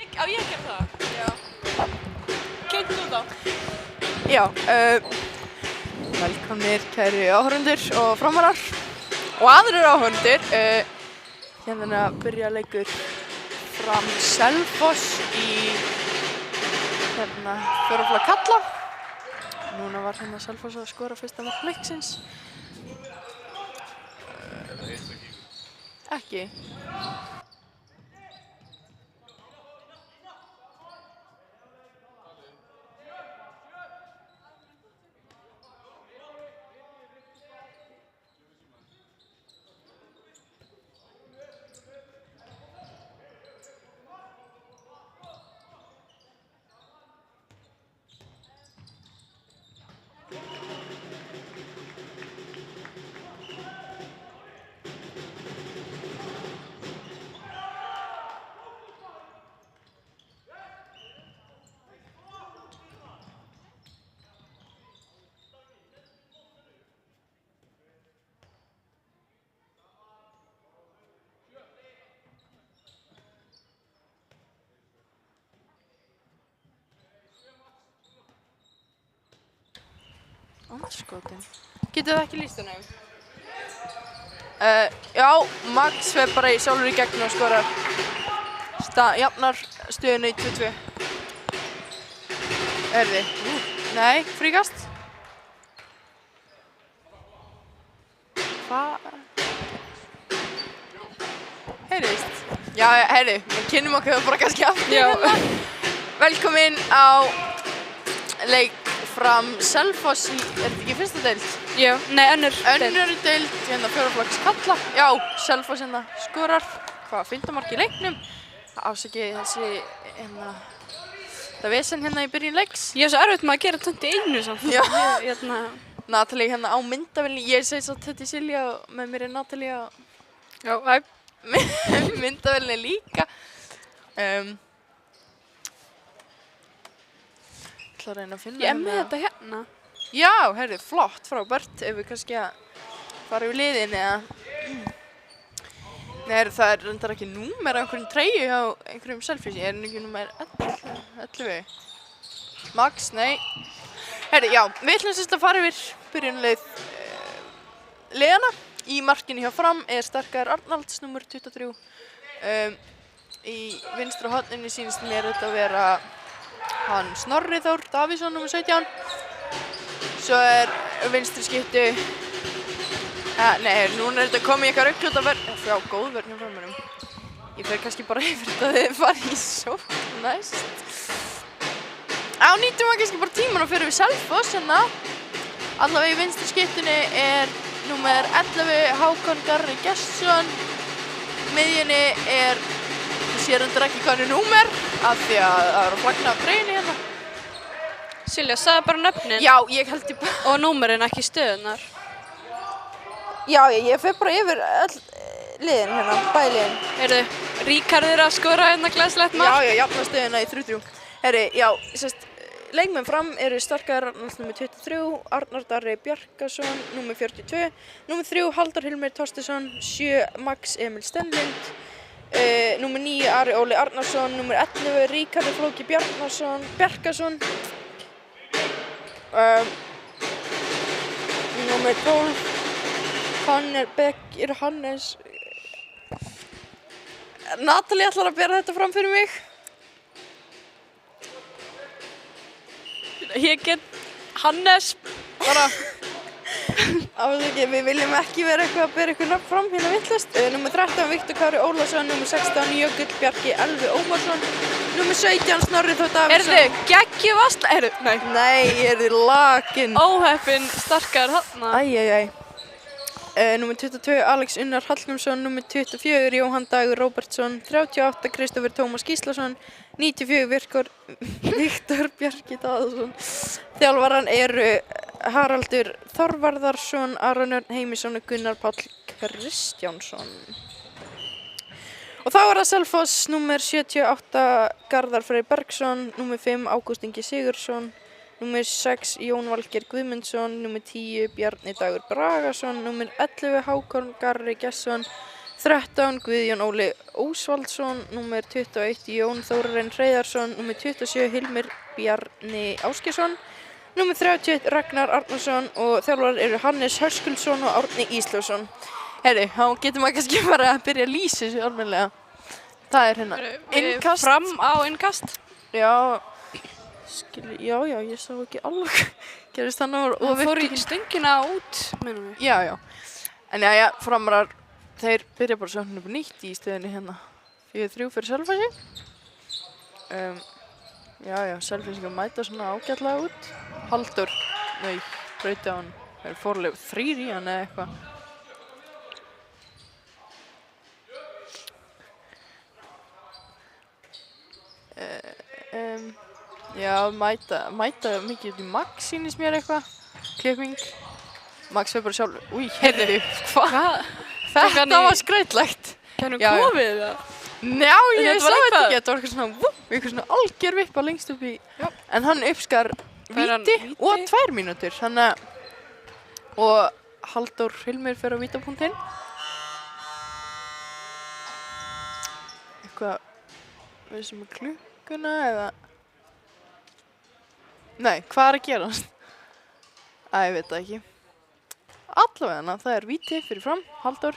Á ég að gera það? Já. Kynntu þú þá? Já, velkomnir kæri áhorfendur og framarar og aðrir áhorfendur. Hérna byrja leikur Fram Selfoss í fjórafla kalla. Núna var hérna Selfoss að skora fyrsta mark leiksins. Ekki. Andskotin. Getur það ekki lýst henni? Já, Max fer bara sjálfur í gegn og skorar. Jafnar stöðunni í 2-2. Erði? Nei, fríkast. Hvað? Heyrðist? Já, heyrðu, við kynnum okkur bara kannski aftur. Já. Velkomin á leik Fram Selfoss í, er þetta ekki fyrsta deild? Já, nei, önnur deild, hérna fjóraflokks kalla. Já, Selfoss hérna skorar. Hvað, 15 mark í leiknum? Ásakið þessi, þetta vesen hérna í byrjun leiks. Ég er svo erfitt með að gera tónt í einu samt. Já. Natalie hérna á myndavélinni. Ég segi svo þetta í Silja og með mér er Natalie á myndavélinni líka. Ég ætla að reyna að finna Ég er með þetta hérna. Já, heyrðu, flott, frábært. Ef við kannski að fara yfir liðin eða... Nei, heyrðu, það er reyndar ekki númer á einhverjum treyju hjá einhverjum Selfossi. Er ekki númer 11? Max, nei. Heyrðu, já, við ætlum sérst að fara yfir byrjunleið liðana. Í markinu hjá Fram er Starkar Arnalds, númer 23. Í vinstra horninu sýnist mér þetta að vera hann Snorri Þór Davíðsson, númer 17. Svo er vinstri skyttu. Nei, núna er þetta komið í eitthvað rugl út af vörn. Já, góð vörn hjá Framörum. Ég fer kannski bara yfir þetta að þið fara í sókn næst. Já, nýtum við kannski bara tíman og fyrir við Selfoss hérna. Allavega í vinstri skyttunni er númer 11 Hákon Garri Gestsson. Miðjunni er sér undir ekki hvað er númer af því að það er að flagna af treyjunni hérna. Silja, sagði bara nöfnin. Já, ég held ég bara. Og númerin, ekki stöðunar. Já, ég fer bara yfir öll liðin hérna, bæði liðin. Heyrðu, Ríkharður að skora hérna glæsilegt mark. Já, jafna stöðuna í 3-3. Herri, já, leikmenn Fram eru Starkar Arnalds númer 23, Arnar Darri Bjarkason númer 42, númer 3 Halldór Hilmir Þorsteinsson, 7 Max Emil Stenlind, númer 9 Ari Óli Arnarsson, númer 11 Ríkharður Flóki Bjarkason, númer 12 Bekkir Hannes. Natalie ætlar að bera þetta fram fyrir mig. Ég get Hannes bara. Við viljum ekki vera eitthvað að bera eitthvað nafn fram hérna vitlaust. Númer 13 Viktor Kári Ólafsson, númer 16 Jökull Bjarki Elvi Ómarsson, númer 17 Snorri Þór Davíðsson. Heyrðu, geggjuvast. Nei, er þið lakin. Óheppin Starkar þarna. Númer 22 Alex Unnar Hallgrímsson, númer 24 Jóhann Dagur Róbertsson, 38 Kristófer Tómas Gíslason, 94 Viktor Bjarki Daðarsson. Þjálfaran eru Haraldur Þorvarðarsson, Aron Örn Heimisson og Gunnar Páll Kristjánsson. Og þá er það Selfoss, númer 78 Garðar Freyr Bergsson, númer 5 Ágúst Ingi Sigurðsson, númer 6 Jón Valgeir Guðmundsson, númer 10 Bjarni Dagur Bragason, númer 11 Hákon Garri Gestsson, 13 Guðjón Óli Ósvaldsson, númer 21 Jón Þórarinn Hreiðarsson, númer 27 Hilmir Bjarni Ásgeirsson, númer 31 Ragnar Arnarsson og þjálfarar eru Hannes Höskuldsson og Árni Íslausson. Herri, þá getur maður kannski bara að byrja að lýsa þessu almennilega. Það er hérna innkast. Fram á innkast. Já, já, ég sá ekki alveg gerist þannig og Það fór í stöngina út, minnum við. Já. En já, Framarar, þeir byrja bara sögnin upp nýtt í stöðinni hérna. 4-3 fyrir Selfossi. Já, Selfossingar mæta svona ágætlega út. Halldór, brauti á hann. Það er fórlega 3 í hann eða eitthvað. Já, mæta mikið út í Max sýnist mér eitthvað. Klipping. Max var bara sjálf. Új, heyrðu, hvað? Þetta var skrautlegt. Kennum komið það? Já, ég sá þetta ekki. Þetta var eitthvað svona algjör vippa lengst upp í. Já. En hann uppskar víti og 2 mínútur. Og Halldór Hilmir fer á vítapunktinn. Eitthvað, við sem er klukkuna eða... Nei, hvað er að gerast? Ég veit það ekki. Allavega, það er víti fyrir Fram, Halldór.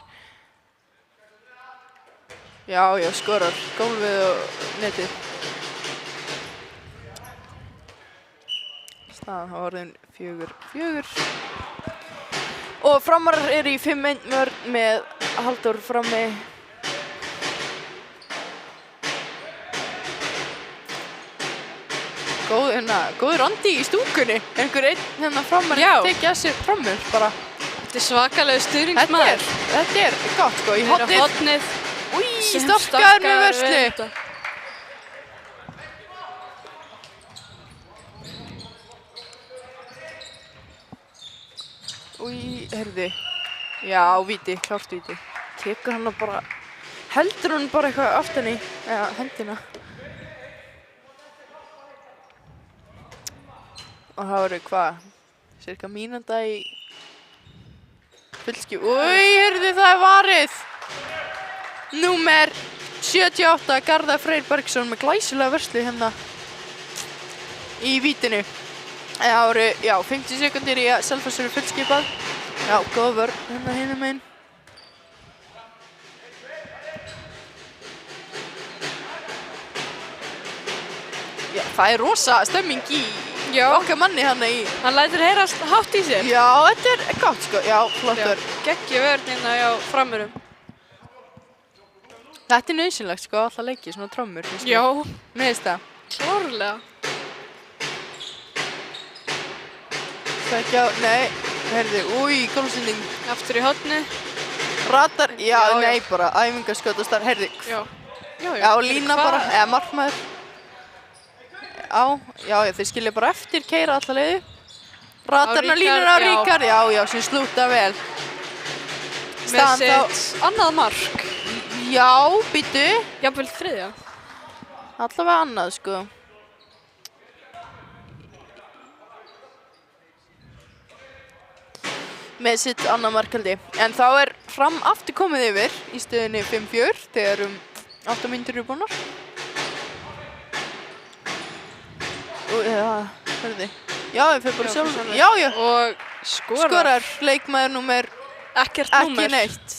Já, skorar gólfið og netið. Staðan var orðin 4-4. Og Framarar eru í 5-1 vörn með Halldór frammi. Góður andi í stúkunni. Einhver einn Framari tekið að sér framur bara. Þetta er svakalegu stuðningsmaður. Þetta er gott sko, í hotnið. Új, stokkaður með vörslu. Új, heyrðu. Já, víti, klárt víti. Tekur hann bara, heldur hann bara eitthvað aftan í, eða hendina. Og það voru hvað? Cirka mínúta í fullskip. Új, heyrðu, það er varið! Númer 78, Garðar Freyr Bergsson með glæsilega vörslu hérna í vítinu. Það voru, 50 sekundir í að Selfoss eru fullskipað. Já, góð vörn hérna hinum megin. Já, það er rosa stemming í okkar manni hann í... Hann lætur heyrast hátt í sér. Já, þetta er gott sko. Já, flottur. Geggjuð vörn hérna hjá Framarum. Þetta er nauðsynlegt sko, alltaf leikið, svona trommur. Já. Mér finnst það. Klárlega. Það ekki á... Nei, heyrðu, új, gólfsending. Aftur í hotni. Ratar, nei, bara æfingarskjótastar, heyrðu. Já, lína bara, eða markmaður. Já, þeir skilja bara eftir, keyra alla leiði. Ratarna línur á Ríkard, já, sem slúta vel. Með sitt annað mark. Já, býtu. Jafnvel 3. Allavega annað, sko. Með sitt annað mark held ég. En þá er Fram aftur komið yfir í stöðunni 5-4 þegar 8 mínútur eru búnar. Hörðu. Já, við fyrir bara sjálf. Já. Og skorar leikmaður númer... Ekkert númer. Ekki neitt.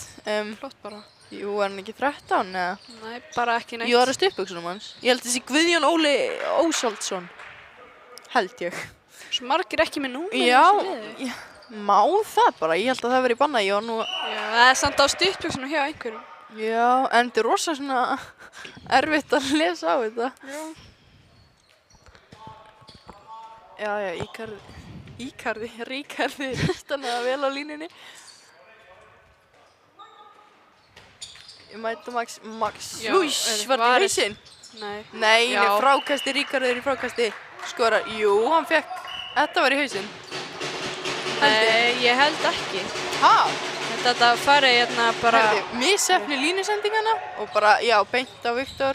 Flott bara. Jú, er hann ekki 13, eða? Nei, bara ekki neitt. Jú, það er stuttbuxunum hans. Ég held þessi Guðjón Óli Ósvaldsson. Held ég. Svo margir ekki með númer. Já, má það bara. Ég held að það verið bannað. Já, það er samt á stuttbuxunum hjá einhverjum. Já, en þetta er rosa svona erfitt að lesa á þetta. Já. Já, Ríkardi stannaði vel á línunni. Ég mæta Max. Új, var þetta í hausinn? Nei, frákasti, Ríkardi er í frákasti. Skorar, jú, hann fekk, þetta var í hausinn. Nei, ég held ekki. Þetta fari hérna bara... Misefni línusendingana og bara, beint á Viktor.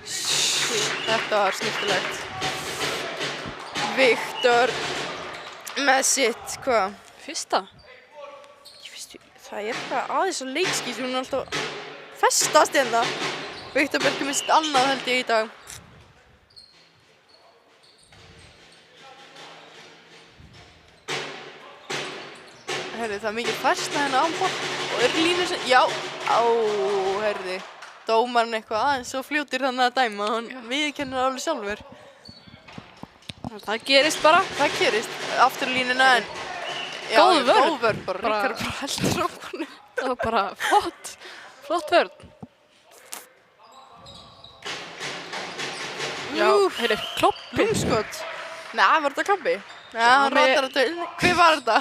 Þetta var snyrtilegt. Viktor með sitt, hvað? Fyrsta? Það Það er eitthvað aðeins á leikskís, hún er alltaf festast hérna. Viktor Björk mist annað held ég í dag. Herri, það er mikið færsla hérna á bort og línu sem, já, herri, dómarinn eitthvað aðeins og fljótir þannig að dæma, hann viðurkennir alveg sjálfur. Það gerist bara. Það gerist, aftur línuna en, já, Góð vörn. góð vörn bara, Ríkharður bara heldur á honum. Það var bara flott vörn. Já, heyrðu, kloppi. Lúmskot. Nei, var þetta kloppi? Nei, hann ratar að döl. Hver var þetta?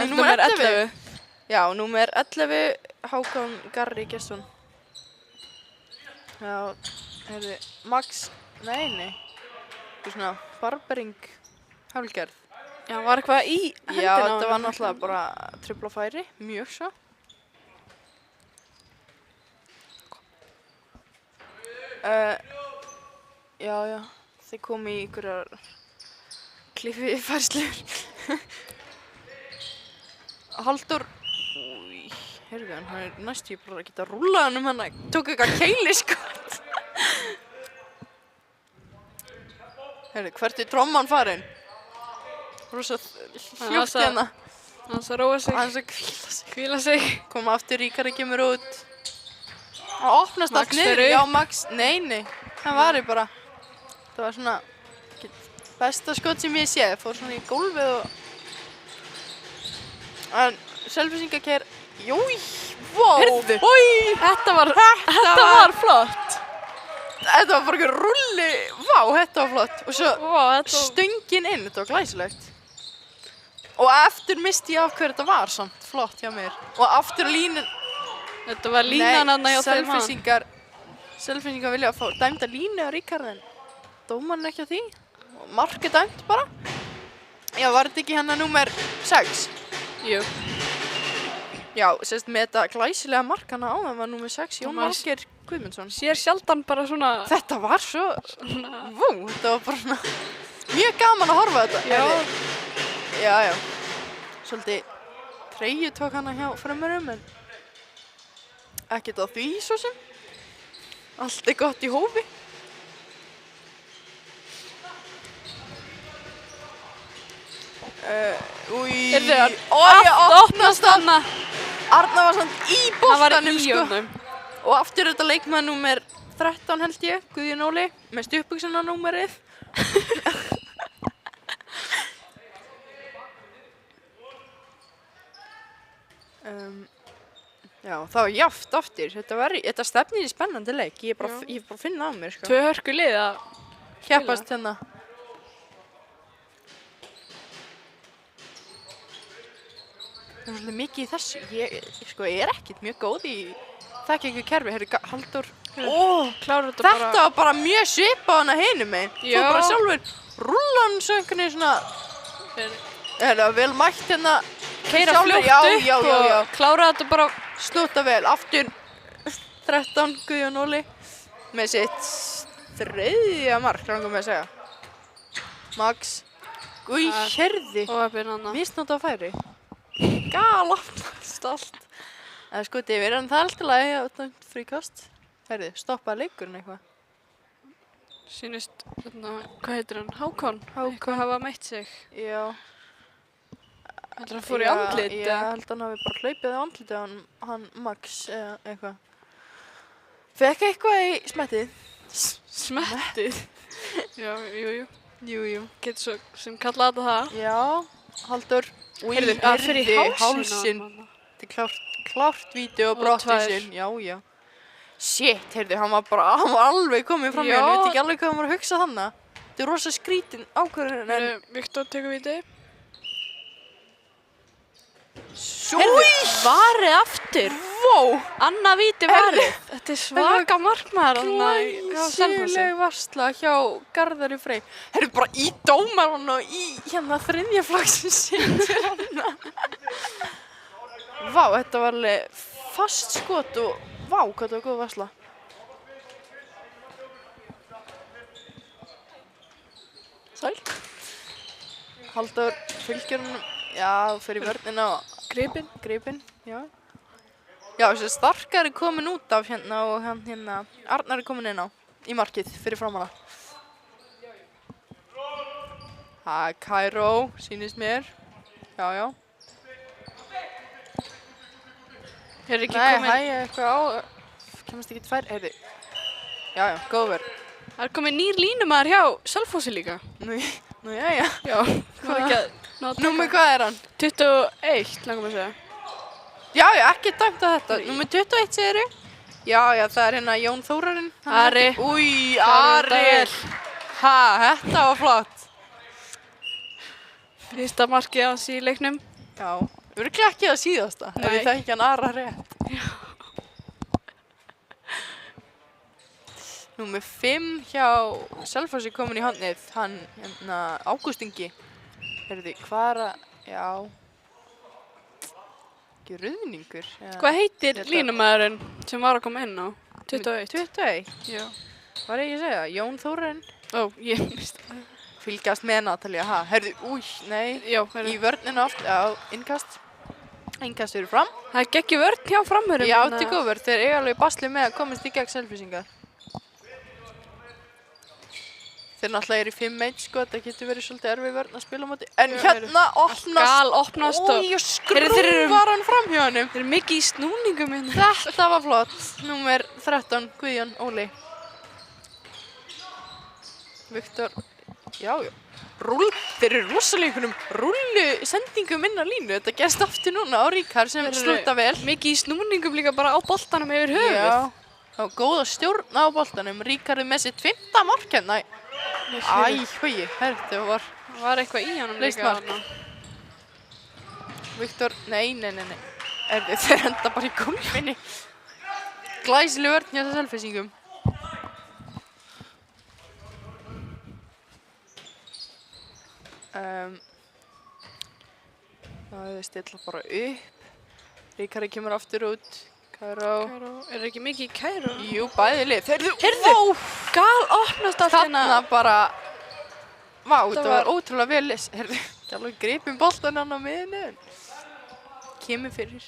Númer 11. Já, númer 11, Hákon Garri Gesson. Já, heyrðu, Max, nei. Þú svona, barbering, hálgerð. Já, var eitthvað í hendina. Já, þetta var náttúrulega bara tripla færi, mjög svo. Já, þið komu í einhverjar kliffi færslur. Halldór, heyrðu hann er næstu bara að geta rúlað hann hann tók eitthvað keiliskot. Heyrðu, hvert er tromman farin? Rosa hljótt hérna. Hans að róa sig. Hans að Hvíla sig. Kom aftur, Ríkharður kemur út. Það opnast allt niður. Já, Max, nei, það var ég bara. Það var svona besta skot sem ég séð, fór svona í gólfið og en Selfyssingar jói, wow, Heyrðu, þetta var flott. Þetta var bara einhver rulli, vá, þetta var flott og svo stöngin inn, þetta var glæsilegt og eftir misti ég af hver þetta var samt, flott hjá mér og aftur línan. Þetta var línan hann hjá þeim mann. Selfyssingar vilja fá dæmda línu á Ríkharð en dómarinn ekki á því og mark dæmt bara. Já, var þetta ekki hérna númer 6? Jú. Já, sérst með þetta glæsilega mark hana á það var númer 6, Jón Valgeir Guðmundsson. Sér sjaldan bara svona. Þetta var svo, þetta var bara svona mjög gaman að horfa þetta. Já. Svolítið treyju tók hana hjá frömmurum en ekkert á því svo sem. Allt er gott í hófi. Allt opnast hana. Arnar var samt í boltanum sko. Og aftur þetta leikmaður númer 13 held ég, Guðjón Óli, með stuttbuxananúmerið. Já, það var jafnt aftur. Þetta stefnir í spennandi leik. Ég er bara að finna á mér sko. Tvö hörku lið að keppast hérna. Það er svolítið mikið í þessu. Ég er ekkert mjög góð í þekki ekki kerfi. Herri, Halldór. Þetta var bara mjög svipað hana hinum megin. Þú bara sjálfur rúllan svo einhvern veginn svona. Það var vel mætt hérna. Keyra fljótt upp og klára þetta bara. Slúta vel. Aftur 13 Guðjón Óli með sitt þriðja mark, langar mig að segja. Max. Új, hérði. Misnóta færi. Galafnast allt. Það er skotið yfir en það er alltaf lagi að dæmt fríkast. Herði, stoppaði leikurinn eitthvað. Sýnist, hvað heitir hann? Hákon. Eitthvað hafa meitt sig. Já. Heldur hann fór í andlit? Já, ég held hann hafi bara hlaupið á andliti hann Max eða eitthvað. Fekk eitthvað í smettið. Smettið? Já, jú. Jú. Getur svo sem kallaði þetta það. Já, Halldór. Heyrðu, það fyrir í hálsinn. Þetta er klárt vídeo og brottvísin. Já. Shit, heyrðu, hann var alveg komið fram í hann. Ég veit ekki alveg hvað hann var að hugsa þannig. Þetta er rosa skrítin ákvörðun. Viktor tekur víti. Heyrðu, varið aftur. Vó. Annað víti varið. Þetta er svaka markmaður. Glæsileg varsla hjá Garðari Frey. Heyrðu, bara í dómarann og í hérna þriðja flokksins situr hann. Vá, þetta var alveg fast skot og vá, hvað þetta var góð varsla. Sæl. Halldór fylgir hann, já, fyrir vörnina og Gripinn, já. Já, þessi Starkar komin út af hérna og hann Arnar komin inn á í markið fyrir framan hana. Það Kairó, sýnist mér. Já. Ekki Nei, komin... eitthvað á, kemast ekki tvær, heyrðu. Já, góð verð. Það komin nýr línumæður hjá Selfossi líka. Nú, jæja. Já, hvað ekki að ná að taka. Númer hvað hann? 21, langum að segja. Já, ekki dæmt á þetta. Númer 21 segir ég. Já, það er hérna Jón Þórarinn. Ari. Új, Ari. Þetta var flott. Fyrsta markið hans í leiknum. Já, örugglega ekki það síðasta. Nei. Ef ég þekki hann Ara rétt. Já. Númer 5 hjá Selfossi komin í hornið. Hann, Ágúst Ingi. Heyrðu, hvað er að, já. Ekki ruðningur. Hvað heitir línumæðurinn sem var að koma inn á? 21. 21? Já. Var ég ekki að segja það? Jón Þórarinn. Ég misti það. Fylgjast með Natalía, Herðu, nei. Já, Í vörnina oft, já, innkast. Innkast fyrir fram. Það er geggjum vörn hjá framherjum. Já, þetta er góð vörn. Þeir eiga alveg basli með að komast í gegn Selfyssingar. Þeir náttúrulega eru í 5-1 sko, þetta getur verið svolítið erfið vörn að spila á móti. En hérna opnast. Gal opnast og... Új, skrúfar hann fram hjá hannum. Þeir eru mikið í snúningum hérna. Þetta var flott. Númer 13, Guðjón Óli. Viktor, já. Þeir eru rosalega einhvernum rullu sendingum inn á línu. Þetta gerst aftur núna á Ríkar sem slúta vel. Mikið í snúningum líka bara á boltanum yfir höfuð. Já, og góða stjórn á boltanum. Ríkar er með sitt 5. mark hérna. Þetta var eitthvað í honum líka. Viktor, nei. Þeir enda bara í gólfinu. Glæsileg vörn hjá Selfyssingum. Það stilla bara upp. Ríkari kemur aftur út. Kairó. Er ekki mikið í Kairó? Jú, bæði lið. Heyrðu, gal opnast allt hérna. Þarna bara, þetta var ótrúlega vel list. Heyrðu, ekki alveg gripum boltan hann á miðinu. Kemur fyrir.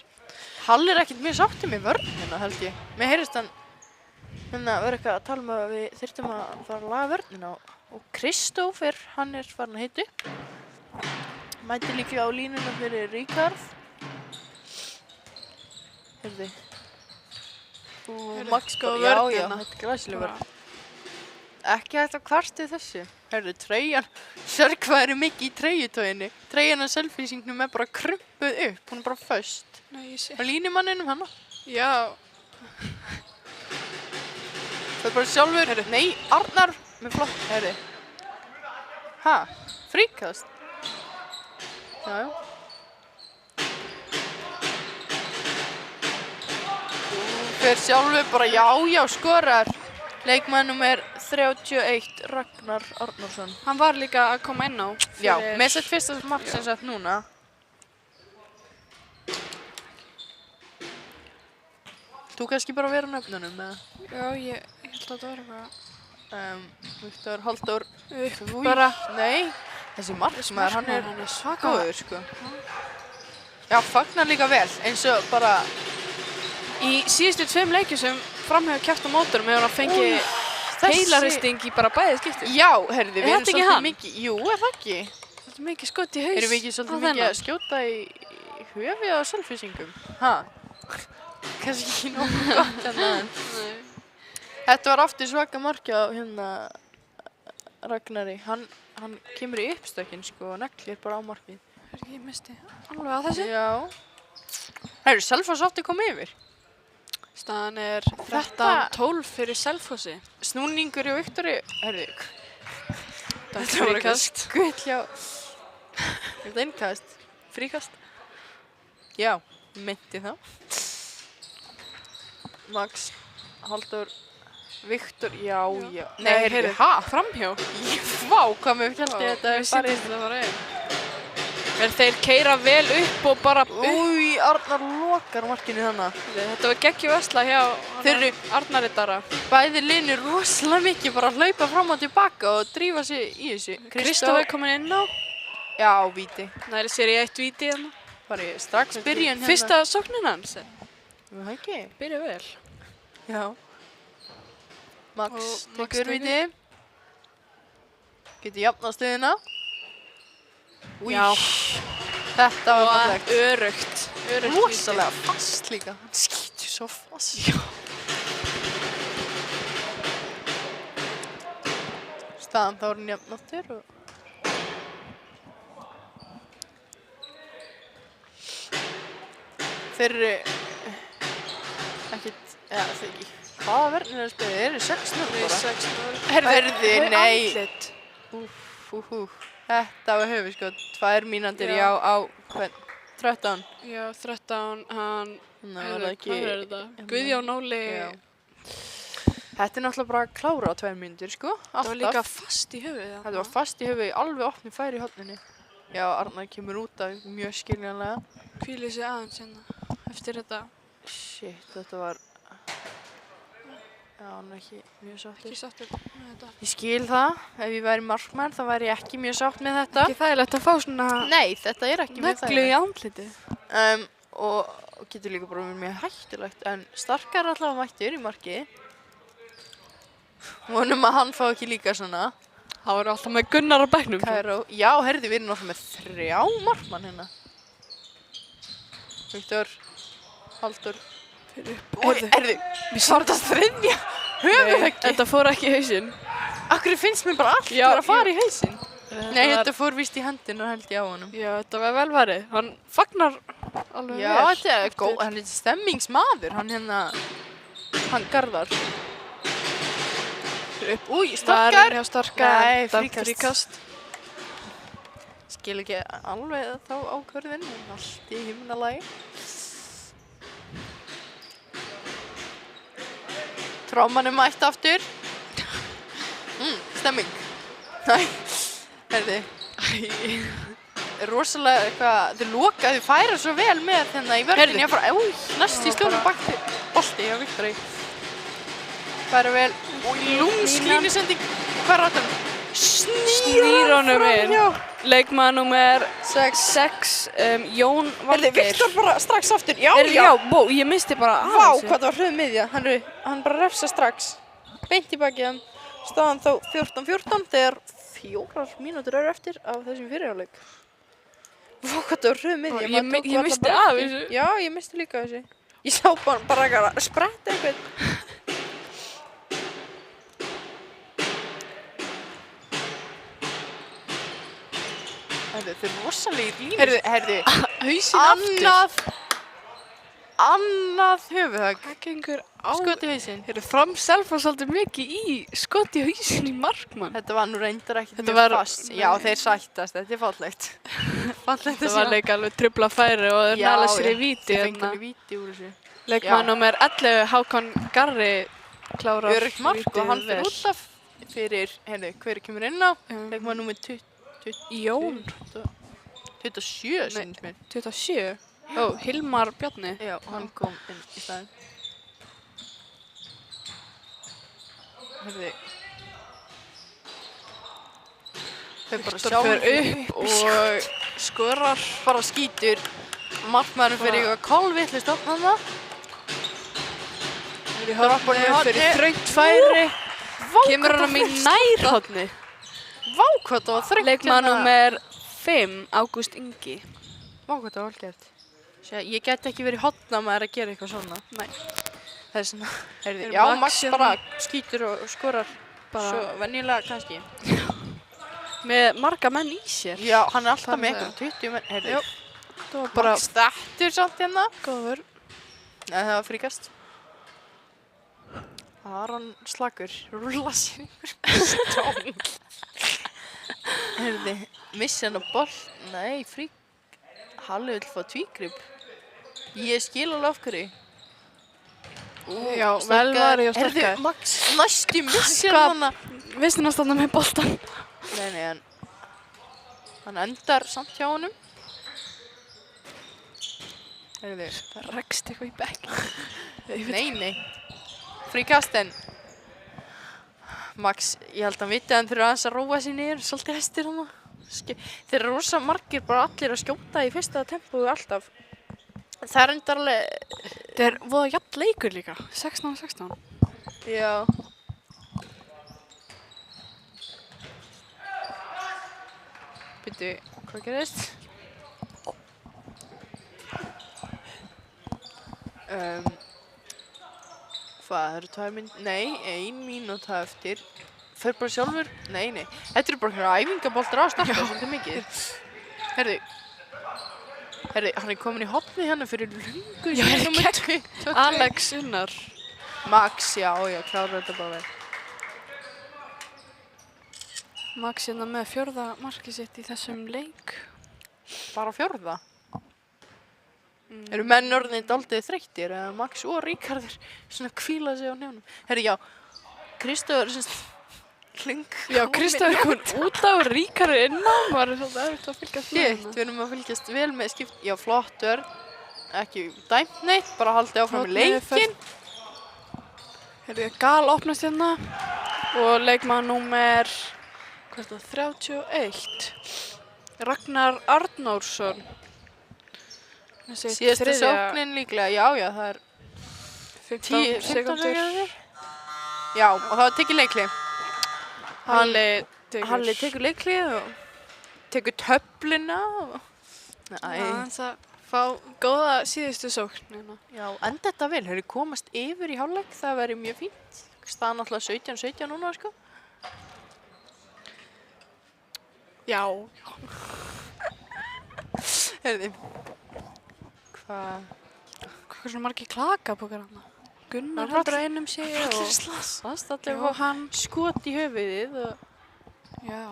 Hall er ekkert mjög sáttur með vörnina, held ég. Mér heyrist hann, verður eitthvað að tala um að við þyrftum að fara að laga vörnina. Og Kristófer, hann er farin að hita upp. Mæti líka á línuna fyrir Ríkard. Heyrðu. Max góð vörn hérna. Þetta er glæsileg vörn. Ekki hægt að kvarta þessu. Heyrðu, treyjan. Sér hvað eru mikið í treyjutóginni. Treyjan á Selfyssingnum er bara krumpuð upp. Hún er bara föst. Nei, ég sé. Og línumanninum hana. Já. Það er bara sjálfur. Heyrðu, nei, Arnar. Með flott, heyrðu. Fríkast. Já. Fyrir sjálfur bara, já, skorar. Leikmannum er 31, Ragnar Arnarsson. Hann var líka að koma inn á. Já, með sitt fyrsta mark sem sagt núna. Þú kannski bara vera nöfnunum, eða? Já, ég held að það var eitthvað. Viktor Halldór. Bara. Nei, þessi markmaður, hann er svakaður, sko. Já, fagnar líka vel, eins og bara... Í síðustu 2 leikjum sem fram hefur keppt á mótorum hefur hann fengið heilarhristing í bara bæði skipti. Já, heyrðu, við erum svolítið hann? Mikið, jú, er það ekki? Svolítið mikið skot í haus. Erum við ekki svolítið mikið að skjóta í höfið á Selfyssingum? Kannski ekki nógu gott hérna. Þetta var aftur svaka markið á hérna Ragnari. Hann kemur í uppstökkin sko og neglir bara á markið. Ég misti alveg á þessu. Já. Heyrðu, Selfoss átti að koma yfir. Staðan er 13-12 fyrir Selfossi. Snúningur hjá Viktori. Heyrðu. Þetta var eitthvað skull hjá... Þetta innkast. Fríkast. Já, meinti það. Max, Halldór, Viktor, já. Nei, heyrðu, framhjá? Vá, hvað mér held ég þetta bara í þetta var einn. En þeir keyra vel upp og bara upp. Új, Arnar lokar markinu þannig. Þetta var geggjum vesla hjá Arnari Dara. Bæði linir rosalega mikið bara að hlaupa fram og tilbaka og drífa sig í þessu. Kristóf er komin inn á. Já, víti. Það er séri 1 víti hérna. Bara í strax byrjun hérna. Fyrsta sóknin hans. Það ekki? Byrja vel. Já. Max Og Max tekur tekur. viti. Getur jafnað stöðuna. Új. Já. Þetta var Og fallegt. örugt. Örugt víti. Rosalega fast líka. Hann skýtur svo fast. Já. Staðan þá er hann jafn aftur og... Þeir eru... ekkert... eða þeir ekki... Hvaða verðin að spila? Þeir eru 6-0 bara. 6-0. Herði, nei! Andlit. Þetta var höfuðskot. 2 mínútur Já. á hvern? 13. Já, 13, hann... Nei, var það ekki... Hvað er þetta? Guðjón Óli. Já. Þetta er náttúrulega bara að klára á 2 mínútur, sko. Það var líka fast í höfuð. Þetta var fast í höfuð, alveg opni færi í horninu. Já, Arnar kemur út af mjög skiljanlega. Hvílið sig aðeins hérna eftir þetta. Shit, þetta var... Já, hann er ekki mjög sáttur. Ekki sáttur með þetta. Ég skil það. Ef ég væri markmann, þá væri ég ekki mjög sátt með þetta. Ekki þægilegt að fá svona Nei, þetta er ekki mjög neglu í andlitið. Og getur líka bara verið mjög hættulegt. En Starkar er allavega mættur í marki. Vonum að hann fá ekki líka svona. Það voru alltaf með Gunnar á bekknum. Kæró. Já, herði, við erum náttúrulega með 3 markmann hérna. Viktor, Halldór. Herði, var þetta þriðja höfuðhöggið? Þetta fór ekki í hausinn. Akkur finnst mér bara allt Já, vera að fara í hausinn. Nei, var- þetta fór víst í hendina held ég á honum. Já, þetta var vel varið. Hann fagnar alveg Já, vel. þetta er góð, hann er stemmingsmaður, hann Garðar. Új, Starkar! Varinn hjá Starkar. Nei, Þetta fríkast. Skil ekki alveg þá ákvörðin, en allt í himnalagi. Tráman er mætt aftur. Stemming. Næ, herði. Rosalega eitthvað, þau lokaðu færa svo vel með þennan í vörðinni. Ég bara, næst í stórum bakti. Bolti, já, Viktor. Færa vel. Lúmslínusending. Hvað er þetta? Snýr honum inn. Já. Leikmaður númer 6. Jón Herði, Valgeir. Viktor bara strax aftur. Já, Heyrðu, já, ég misti bara af Vá, þessu. hvað það var hröð miðja. Hann bara refsa strax. Beint í bakið hann. Staðan þá 14-14 þegar 4 mínútur eru eftir af þessum fyrirháleik. Vá, hvað það var hröð miðja. Ég Maður tók ég varla misti bara af eftir. þessu. Já, ég misti líka þessu. Ég sá bara að spretta einhvern. Þetta er rosalegir línur. Herði, Hausinn aftur. annað höfuðhögg. Það gengur á. Skot í hausinn. Fram Selfoss svolítið mikið í skot í hausinn í markmann. Þetta var nú reyndar ekkert Þetta mjög var- fast. Já, þeir sættast, þetta er fallegt. Fallegt Það var leik alveg trubla færi og þeir næla sér í víti. Þeir fengu alveg víti úr þessu. Leikmaður Já. númer 11, Hákon Garri, klárar Örugt mark og lítið hann fyrir vel. út af fyrir, hver kemur inn á? Já. Leikmaður númer Jón. 27, syns mér. 27. Ó, Hilmar Bjarni. Já, hann kom inn í staðinn. Herði. Þau bara Viktor fer upp og skorar. bara skítur. Markmaðurinn fyrir eitthvað kolvitlaust opnað það. Dropparinn í Hornið hornið. fyrir þröngt færi. Vá, Kemur hvað hann í það nærhorni. Vá, hvað það var þröngt. Leikmaður númer 5, Ágúst Ingi. Vá, hvað það var vel gert. Ég get ekki verið hotnamaður að gera eitthvað svona. Nei. Það er svona, heyrði, Er já, Max Max hérna? bara skítur og skorar. Bara- Svo venjulega kannski. Með marga menn í sér. Já, hann er alltaf Þannig með að- eitthvað 20 menn, heyrði. Já. Það var bara Max þettur samt hérna. góður. Nei, það var fríkast. Aron slagur, rúlla sér einhver stóng. Heyrði, missi hann á boll. Nei, frík. Halli vill fá tvígrip. Ég skil alveg af hverju. Já, vel varið hjá Heyrðu, Starkar. Max næstu missir Hvað? hana. Vist hann að standa með boltan? Nei, hann endar samt hjá honum. Heyrðu, Það rekst eitthvað í bekk. nei. Fríkastin. Max, ég held að hann viti að hann þurfa aðeins að róa sér niður, svolítið hestir hana. Þeir eru rosa margir bara allir að skjóta í fyrsta tempói alltaf. Það er enda alveg... Þetta er voða jafn leikur líka, 16-16. Já. Býtu, hvað gerist? Hvað, það eru 2 mínútur? Nei, 1 mínúta eftir. Fer bara sjálfur? Nei. Þetta eru bara hérna æfingaboltar á starta, svolítið mikið. Herðu, hann er komin í hotni hérna fyrir lungu. Já, Alex Unnar. Max, já, klára þetta bara vel. Max hérna með 4. markið sitt í þessum leik. Bara 4. Eru menn orðinni dálítið þreyttir eða Max og Ríkharður svona hvíla sig á nefnum. Herri, já, Kristófer Kristófer kom út á Ríkharður innan, var svolítið erfitt að fylgjast með hérna. Við erum að fylgjast vel með skipt. Já, flott vörn, ekki dæmt neitt, bara haldið áfram í leikinn. Herri, Gal opnast hérna og leikmaður númer 31. Ragnar Arnórsson. Síðasta sóknin líklega, já, það er 15 sekúndur. Já, og það var tekið leikli. Halli tekur leikli og tekur töflina og... Það fá góða síðustu sóknina. Já, enda þetta vel. Hefur komast yfir í hálfleik, það verið mjög fínt. Staðan alltaf 17-17 núna, sko. Já. Heyrðu, hvað svona margir klakapokar hana? Gunnar heldur að einum sig og slast allir og hann skot í höfuðið og... Já,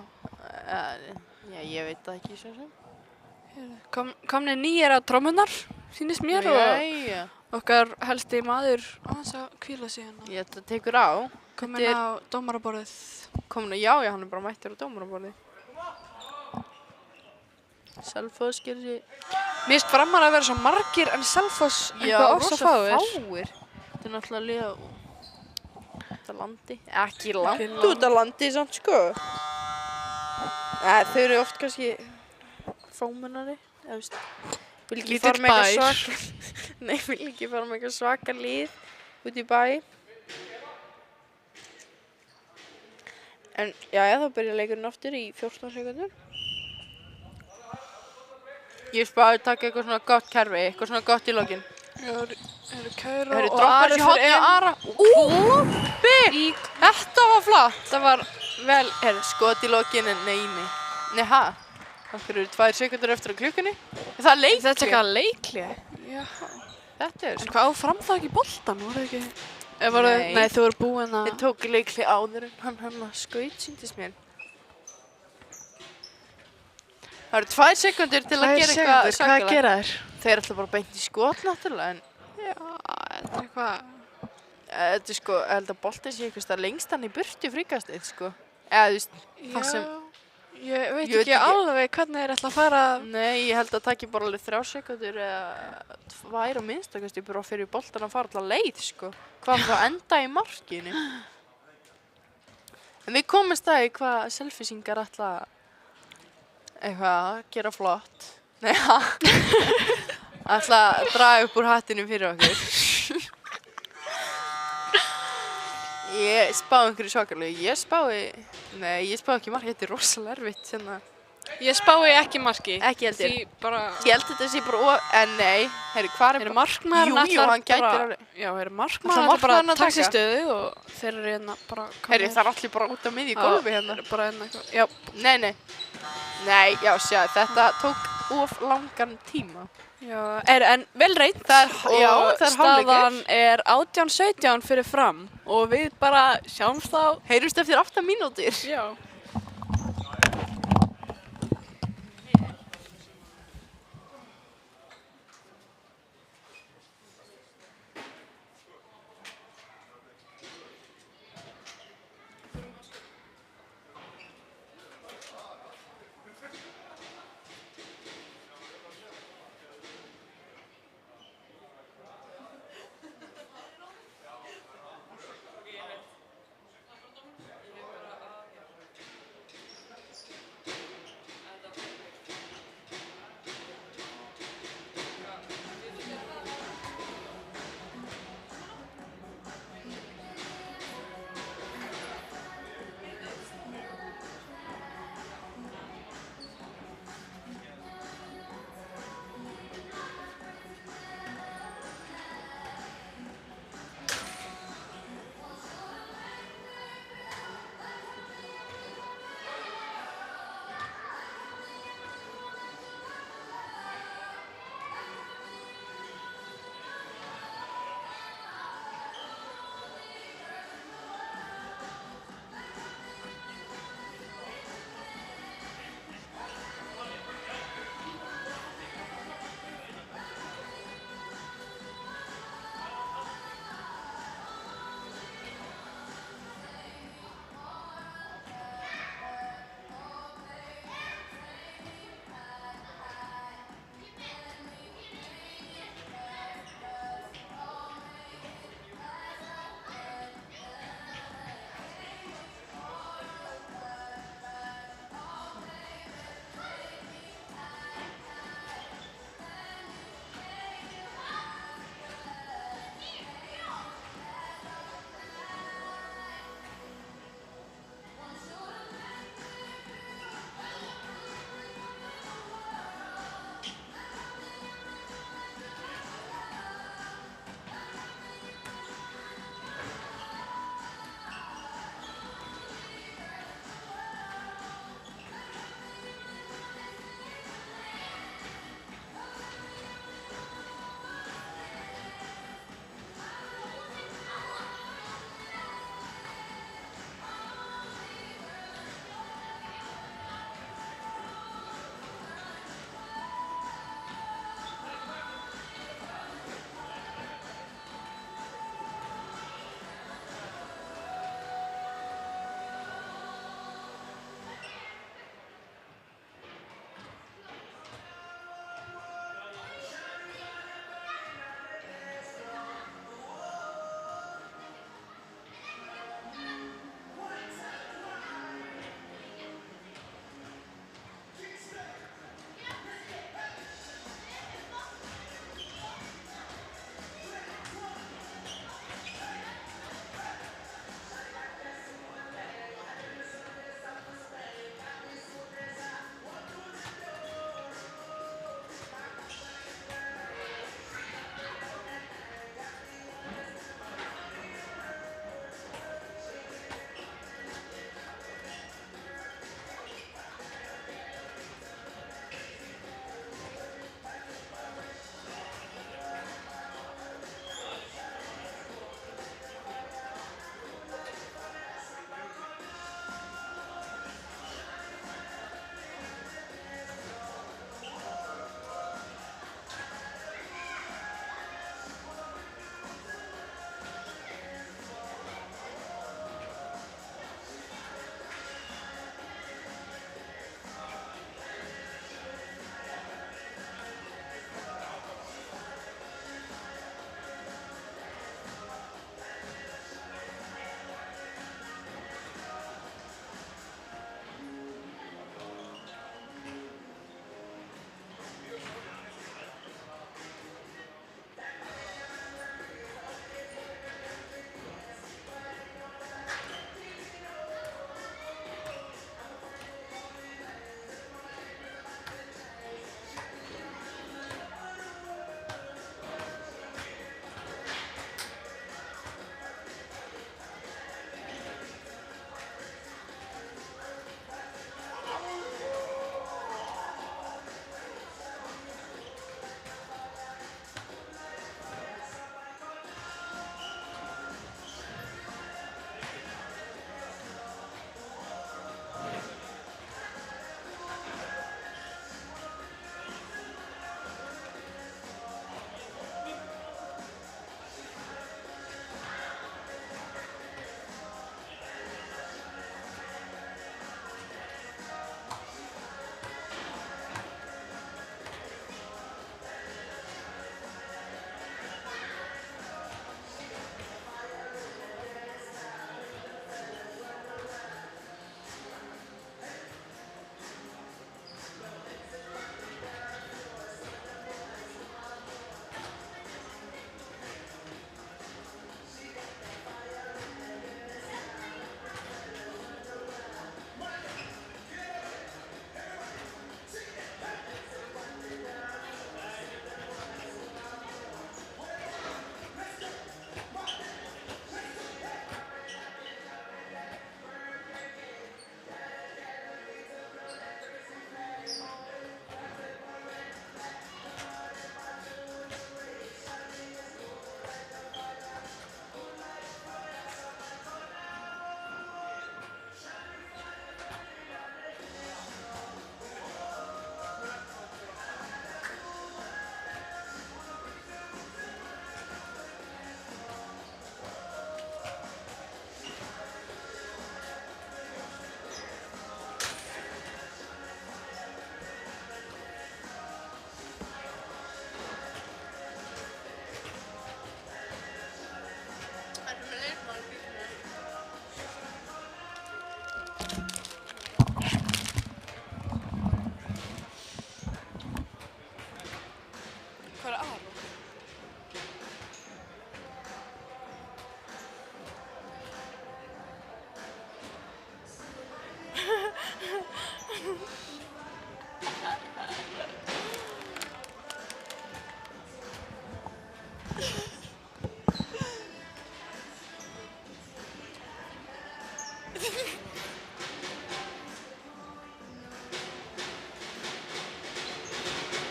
ég veit það ekki svo sem. Komnir nýjar á trommunar, sýnist mér, og okkar helsti maður aðeins að hvíla sig hérna. Þetta tekur á. Komin á dómaraborðið. Já, hann er bara mættur á dómaraborðið. Selfoss gerir sér... Mér finnst Framar að vera svo margir en Selfoss eitthvað ofsa fáir. Þetta er náttúrulega að liða út af landi. Ekki langt út af landi samt, sko. Þau eru oft kannski fámennari. Vil ekki fara með eitthvað svaka... Nei, vil ekki fara með eitthvað svaka lið út í bæ. En já, þá byrja leikurinn aftur í 14 sekúndur. Ég spáði að taka eitthvað svona gott kerfi, eitthvað svona gott í lokin. Já, eru Kæra og Ari fyrir inn. Ara. Loppi! Þetta var flott. Það var vel, skot í lokin en nei, ha? Það eru 2 sekúndur eftir á klukkunni. Það er leikli. Þetta er eitthvað leikli? Já. Þetta er... En hvað áfram það ekki boltan, voru ekki? Nei, þú voru búin að... Ég tók leikli áður en hann skaut, sýndist mér. Það eru 2 sekúndur til að gera eitthvað sakalega. Hvað gera þér? Þeir ætla bara beint í skot náttúrulega, en... Já, þetta er eitthvað... Þetta er sko, ég held að boltinn sé eitthvað lengst hann í burtu fríkastið, sko. Eða, þú veist, það sem... Ég veit ekki alveg hvernig þeir ætla að fara... Nei, ég held að það taki bara alveg 3 sekúndur eða 2 á minnst, bara fyrir boltan að fara alltaf leið, sko. Hvað það enda í markinu. En við komumst það í hvað selfisingar ætla eitthvað, gera flott. Nei, ætla að draga upp úr hattinu fyrir okkur. Ég spáði einhverju svakalegu. Ég spáði ekki marki, þetta er rosalega erfitt. Hérna. Ég spáði ekki marki. Ekki heldur. Því bara... Ég held þetta sé bara en nei. Hvað er markmaðurinn Jú, hann gætir alveg. Já, markmaðurinn bara að taka sér stöðu og þeir eru hérna bara... Það er allir bara út á miðju gólfi hérna. Bara hérna eitthvað, já. Nei, já, sjá, þetta tók of langan tíma. Já, en vel reynt. Og staðan er 18-17 fyrir Fram og við bara sjáumst þá... Heyrumst eftir 8 mínútur. Já.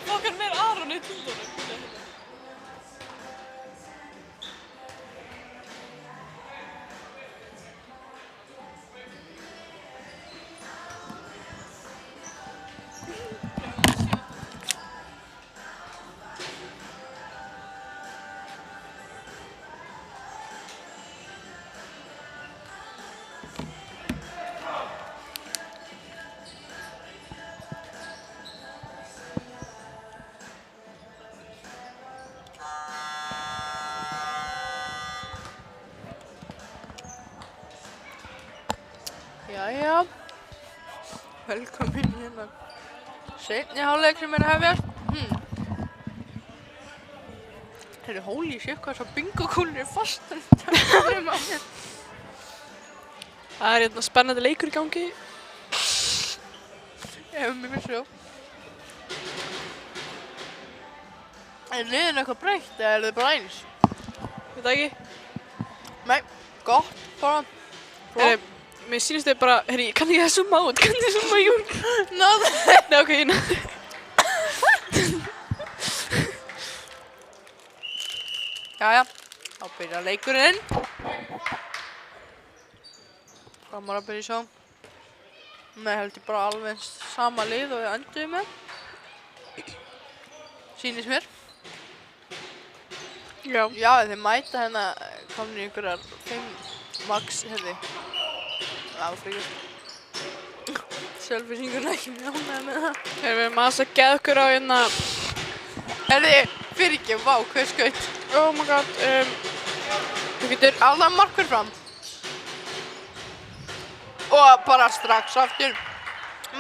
Fokkar mér Aron í tundunum. Jæja, velkomin hérna. Seinni hálfleik sem er að hefjast. Heyrðu, holy shit, hvað þessar bingokúlur er fastar í töfnum á mér. Það er hérna spennandi leikur í gangi. Ef mér finnst svo. Er liðin eitthvað breytt eða er þið bara eins? Veit það ekki? Nei, gott, bara. Mér sýnist þau bara, ég kann ekki að zooma út, kann ég zooma í út? Náðu. Nei, ok, ég náðu. Jæja, þá byrjar leikurinn. Framar að byrja svo. Með heldur bara alveg sama lið og við enduðum með. Sýnist mér. Já. Já, þið mæta hérna komin í einhverjar 5 max, hefði. Það var fríkast. Sjálfsýningurinn ekki mjög ánægð með það. Við erum aðeins að geða okkur á hérna. Herði, fyrir ekki, vá, hver skaut. Oh my god, þú getur Alveg markverð fram. Og bara strax aftur.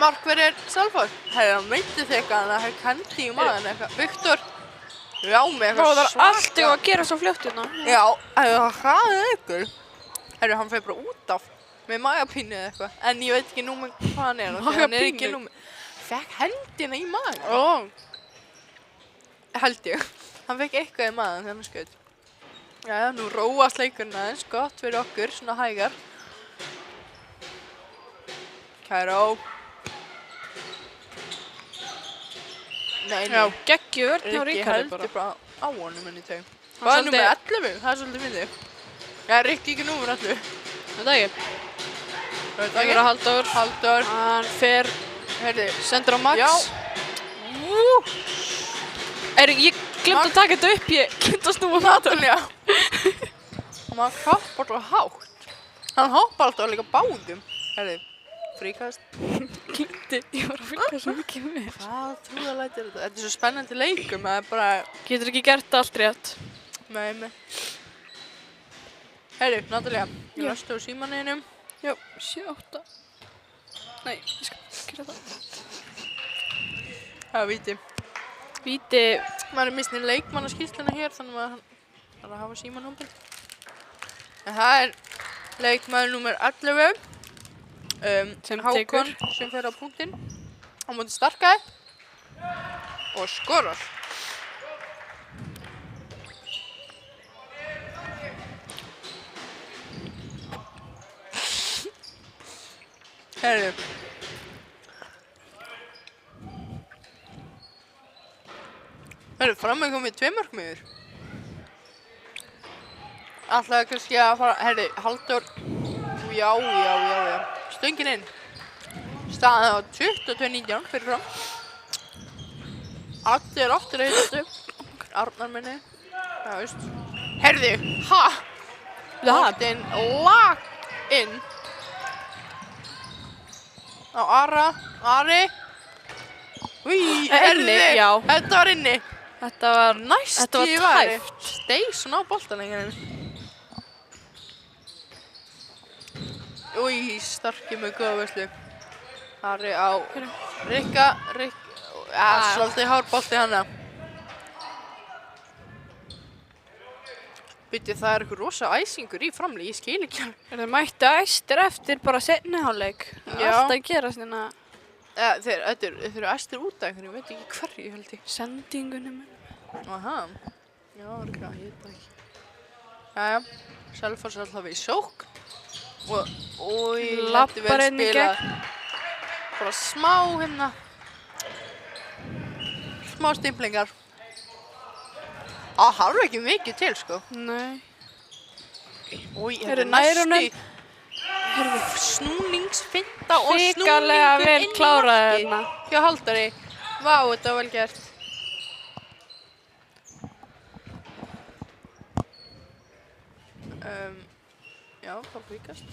Markverð er Selfoss. Herði, hann meinti þig eitthvað, hann hefði hendi í maðurinn eitthvað. Viktor, já, með eitthvað það er allt að gera svo fljótt hérna. Já, það hraðið ykkur. Herri, hann fer bara út af með magapínu eða eitthvað. En ég veit ekki númer hvað hann er. Hann er ekki númer. Fekk hendina í magan. Held ég. Hann fekk eitthvað í magan þegar hann skaut. Jæja, nú róast leikurinn aðeins. Gott fyrir okkur, svona hægar. Kæró. Nei, Já, geggjur vörn hjá Rikki Ríkharði heldur bara. bara á honum enn í tau. Hann Hvað er svolítið- númer 11? Það er svolítið fyndið. Já, Rikki ekki númer 11. Veit það ekki? Veit Það er að Halldór. Halldór. Hann fer, Heyrðu. sendur á Max. Já. Ég glemt að taka þetta upp, ég glemt að snúa matur. Natalia. Maður hoppar svo hátt. Hann hoppar alltaf líka báðum. Heyrðu, fríkast. Glimti, ég var að fylgja svo mikið með. Hvað trúðalæti er þetta? Þetta er svo spennandi leikum, það er bara Getur ekki gert allt rétt. með mig. Heyrðu, Natalia, ég Já. lastu á símanniðinum. Já, 7, 8. Nei, ég skal gera það. Það er víti. Víti, Maður er misnið leikmannaskýrsluna hér, þannig að hann þarf að hafa símanúmer. En það er leikmaður númer 11. Sem Hákon tekur. sem fer á punktinn. Á móti Starkaði. Og skorar. Herðu. Herðu, frammi komið 2 markmiður. Ætlaði kannski að fara, herðu, Halldór. Já. Stöngin inn. Staðan á 22-19 fyrir fram. Allir aftur að hitta upp. Arnar minni. Já, veist. Herðu, ha! Lag. Lag inn. Á Ari. Új, Inni, já. Þetta var inni. Þetta var Næst Þetta var í væri. tæpt. Steig svona á boltanleginum. Új, starki með góða veislu. Ari á Rikka. Ja, svolítið hár bolti hana. Byrju, það er eitthvað rosa æsingur í framlið, ég skil ekki alveg. Þeir mættu æstir eftir bara seinni hálfleik. Já. Allt að gerast hérna Þeir eru æstir út af einhvern, ég veit ekki hverju held ég. sendingunum. Aha. Já, örugglega, ég veit það ekki. Jæja, Selfoss er alltaf í sókn. Og, ói, Lappar inn í gegn. Bara smá hérna. Smá stimplingar. Það harf ekki mikið til, sko. Nei. Ói, Heyrðu, nær honum. Snúningsfinta og Hrikalega snúningur vel inn í klárað markið. hérna. Hjá Haldari. Vá, þetta var vel gert. Já, bara fríkast.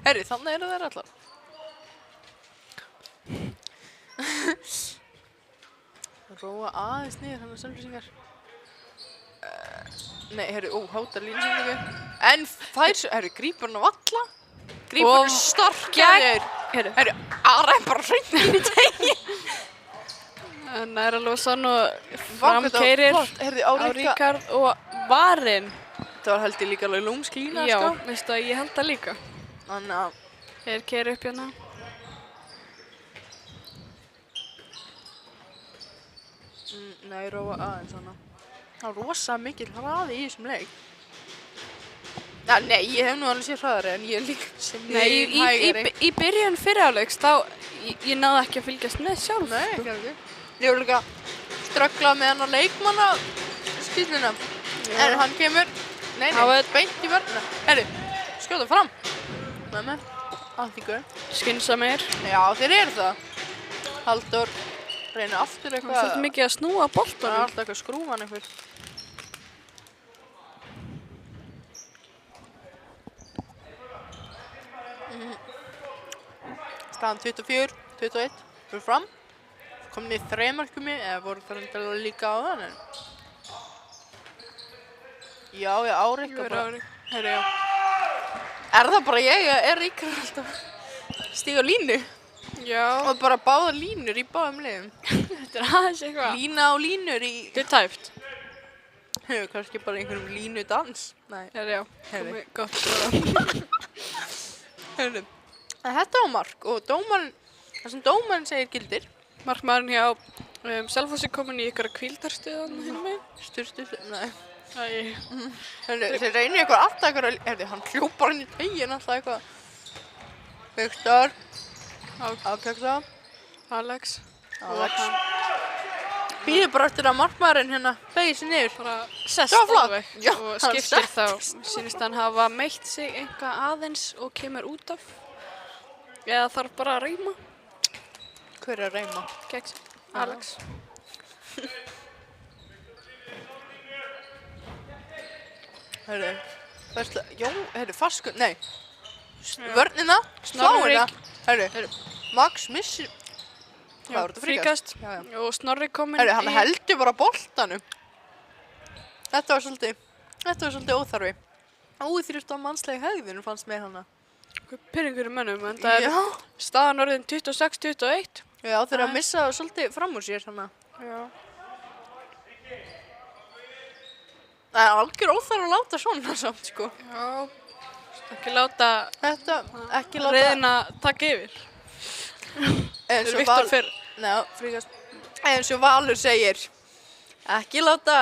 Herri, þannig eru þeir allar. Róa aðeins niður hann að Selfyssingar. Nei, herri, hátar línusendingu. En herri, grípur hann á valla. Grípur hann starkjaður. Herri, Ara bara hreint inn í tegin. En er alveg sann og framkeirir á Ríkard og varinn. Það var held ég líka alveg lúmsk lína, Já, sko. veistu að ég held það líka. Þannig að Þeir keiri upp hérna. Nei, róa aðeins hana. Það var rosa mikil hraði í þessum leik. Ja, nei, ég hef nú alveg sér hraðari en ég er líka sem Nei, í byrjun fyrirháleiks þá ég náði ekki að fylgjast með sjálf. Nei, ekki. Ég var líka ströggla með hann að leikmanna skýtluna. En hann kemur, nei, beint í vörnina. Herri, skjóta fram. Með, aðtíku. Skynsamir. Já, þeir eru það. Halldór reynir aftur eitthvað. Það er svolítið mikið að snúa boltanum. Það er alltaf eitthvað skrúfan einhver. Staðan 24-21. Fyrir fram. Komin í 3 markum eða voru það reyndar líka á þann en... Já, Árik og bara... Herri, já. Er það bara ég eða er Ríkard alltaf stíga línu? Já. Og bara báða línur í báðum liðum. Þetta er aðeins eitthvað. Lína og línur í... Þetta er tæft. Hefur kannski bara einhverjum línudans. Nei. Herri, já. Herri. Gott svona. Herri. Þetta var mark og dómarinn, það sem dómarinn segir gildir. Markmaðurinn hjá Selfossi komin í ykkur kvíldarstöðan hérna megin. Sturtu, nei. Æ. Þeir reynir eitthvað alltaf eitthvað, hann hljópar inn í tegin alltaf eitthvað. Viktor. Ákjöksa. Alex. Býður bara eftir að markmaðurinn hérna beygir sig niður. Bara sest alveg og skiptir þá. Sýnist hann hafa meitt sig eitthvað aðeins og kemur út af. Eða þarf bara að reyma. Hver er að reyma? Keks. Alex. Herru, Fasku, nei. Vörnina, sláina. Herru, Max missir. Já, fríkast. Og Snorri kominn í... Hann heldur bara boltanum. Þetta var svolítið óþarfi. Óþrýrt á mannslega hegðun fannst mér hana. Pirringur í mönnum, en það er staðan orðin 26-21. Já, þeir að missa svolítið fram úr sér hana. Já. Það er algjör óþarf að láta svona samt, sko. Já. Ekki láta... Ekki láta... Reiðina taka yfir. Eins og Viktor fyrr. Nei, fríkast. Eins og Valur segir. Ekki láta...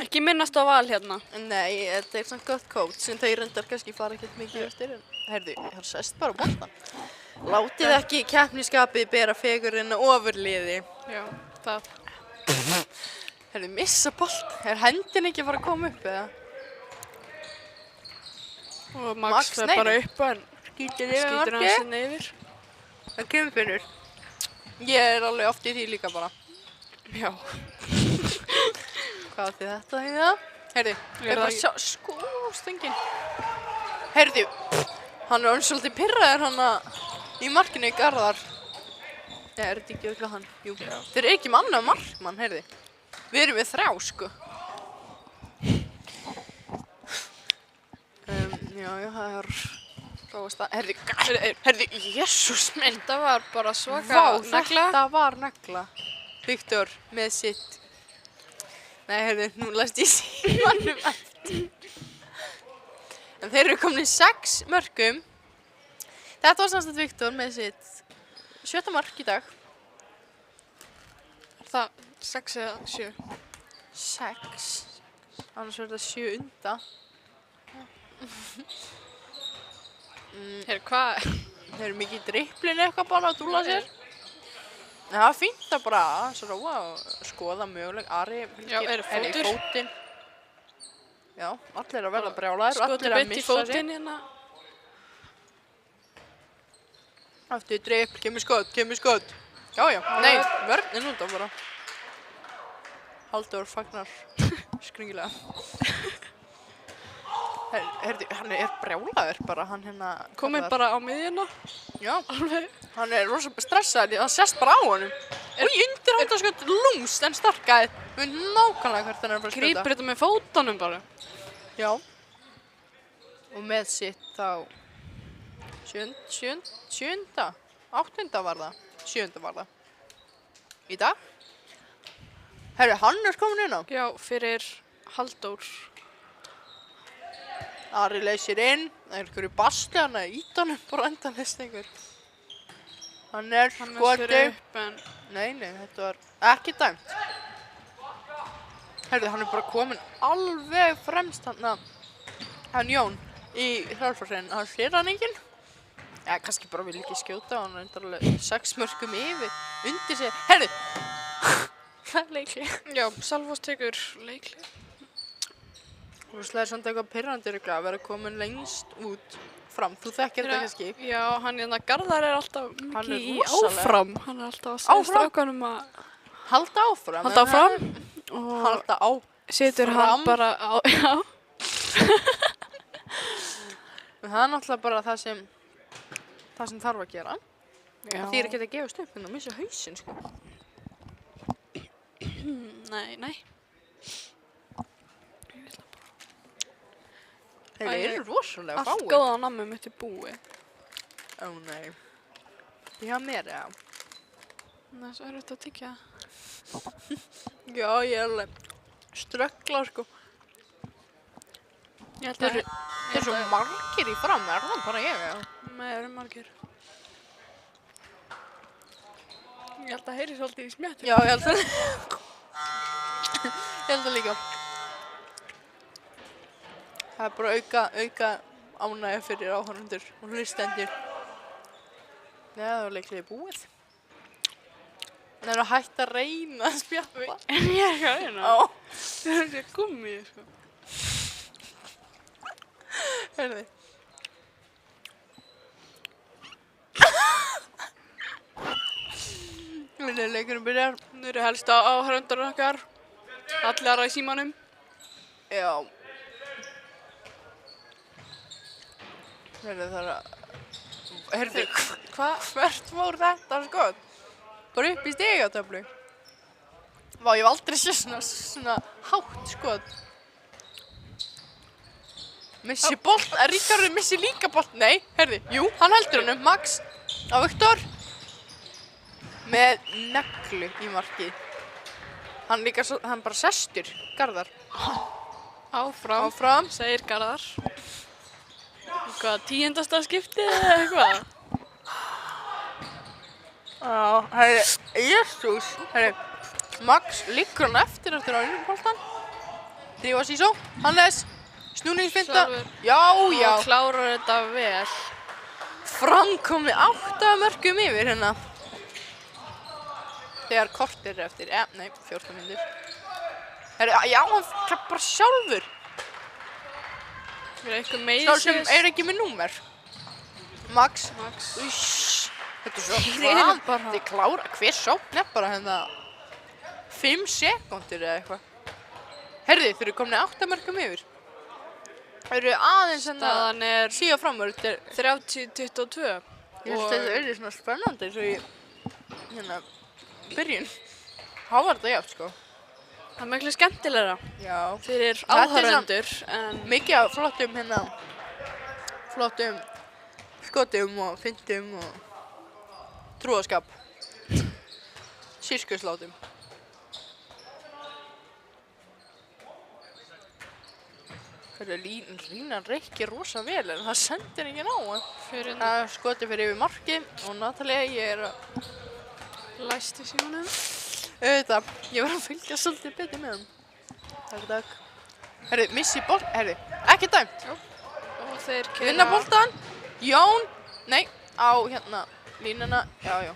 Ekki minnast á Val hérna. Nei, þetta er samt gott coach, en þeir reyndar kannski fara ekkert mikið eftir. Heyrðu, hann sest bara á boltan. Látið ekki keppnisskapið bera fegurinn og ofurliði. Já, það. Heyrðu, missa bolt. Er hendin ekki að fara að koma upp, eða? Og Max fer bara upp en skýtur hann sinni yfir. Það kemur finnur. Ég er alveg oft í því líka bara. Já. Hvað þið þetta hérna? Heyrðu, ég er bara að sjá skóstöngin. Heyrðu, hann er svolítið pirraður hana í markinu í Garðar. Nei, er þetta ekki öll hann? Jú. Þeir eru ekki með annað markmann, heyrðu. Við erum með 3, sko. Já, það er góðast að... Heyrðu, jésús minn. Þetta var bara svaka negla. Þetta var negla. Viktor með sitt... Nei, heyrðu, nú læst ég símanum eftir. En þeir eru komin í 6 mörkum. Þetta var samstætt Viktor með sitt 7. mark í dag. Er það 6 eða 7? 6. Annars verður það 7 undan. Heyrðu, hvað? Þeir eru mikið í dripplinu eitthvað bara að dúlla sér. En það er fínt að bara róa og skoða möguleg. Ari Já, eru í fótur? fótinn. Já, allir að verða brjálæðir, Skotið allir að beint í missa sig. fótinn hérna. Aftur dripp, kemur skot. Já, nei, vörnin út af bara. Halldór fagnar skringilega. Heyrðu, hann er brjálæður bara, hann hérna... Komið bara á miðjuna. Já, Alveg. hann er rosa stressaður, það sést bara á honum. Og í undir hann það skot lúmst en starkaði. Við veitum nákvæmlega hvert hann er að fara að skjóta. Grípur þetta með fótunum bara. Já. Og með sitt þá... Sjöunda? Áttunda var það? Sjöunda var það. Í dag? Herru, hann er komin inn á. Já, fyrir Halldór. Ari leysir inn. Það er einhverju basli hann að íta honum bara endanlist einhver. Hann er Hann er skoti. fyrir upp en... Nei, þetta var ekki dæmt. Herru, hann er bara komin alveg fremst hann Jón í hjálparsinn. Hann sér hann enginn. Já, kannski bara vil ekki skjóta. Hann er endarlega 6 mörkum undir sig. Herru! Það er leikli. Já, Salfoss tekur leikli. Þú slæðir samt eitthvað pirrandi að vera komin lengst út fram. Þú þekkir þetta kannski. Já, hann hérna Garðar er alltaf Hann er mikið í rosalega- áfram. Hann er alltaf að segja Áfram? strákanum að Halda áfram. halda áfram. Og Halda á. setur hann fram. bara á... Já. En það er náttúrulega bara það sem þarf að gera. Já. Því er ekki að gefast upp að missa hausinn, sko. Nei. Þeir Æ, eru rosalega Allt fáir. góða nammi mitt er búið. Ó nei. Ég hafa mér, já. Það er svo erfitt að tyggja. Já, ég er alveg ströggla, sko. Ég held Þeir að eru svo margir í fram, er það bara ég, já. með eru margir. Ég held að heyri svolítið í smjættu. Já, ég held að... ég held að líka. Það er bara auka ánægja fyrir áhorfendur og hlustendur. Já, það var leiklega búið. Það er að hætta að reyna að spjalla. En ég er ekki að reyna. Já. Það er þessi gummið, sko. Heyrðu. Leikurinn byrjar. Nú eru helst á áhöröndur okkar. Allar í símanum. Já. Heyrðu, það er að... Heyrðu, hvert fór þetta skot? Bara upp í stigatöflu. Vá, ég hef aldrei séð svona hátt skot. Missi bolt, Ríkharður missi líka bolt. Nei, heyrðu, jú, hann heldur honum. Max á Viktor. Með neglu í markið. Hann bara sestur, Garðar. Áfram. Segir Garðar. Hvað, 10. skiptið eða eitthvað? Já, heyrðu, Jesús. Heyrðu, Max liggur hann eftir á innboltan. Drífa Sísó, Hannes, snúningsfinta. Sjálfur. Já. Og klárar þetta vel. Framkomni 8 mörkum yfir hérna. Þegar kortir er eftir, 14 mínútur. Heyrðu, já, hann klappar sjálfur. Er eitthvað meiri Sá sem er ekki með númer. Max. Uss. Þetta er svo Þeir eru hratt. bara- Þið klára, hver sókn er bara hérna 5 sekúndur eða eitthvað. Heyrðu, þeir eru komin 8 mörkum yfir. Þeir eru aðeins hérna Staðan er síðan framur. Þetta er, 30-22. ég held að þetta er svona spennandi eins og í hérna byrjun. Há var þetta játt, sko. Það er miklu skemmtilegra Já. fyrir Þetta er áhöröndur en Mikið af flottum skotum og fintum og trúðaskap. Sirkuslátum. Línan reykir rosa vel en það sendir ekki ná. fyrir Það er skotið fyrir yfir marki og Natalia, ég er læst í símanum. auðvitað, ég var að fylgja svolítið betur með hann. Takk. Herru, missi bolt, herru, ekki dæmt. þeir keyra. Vinna boltan. Jón. Nei, á hérna línuna. Já.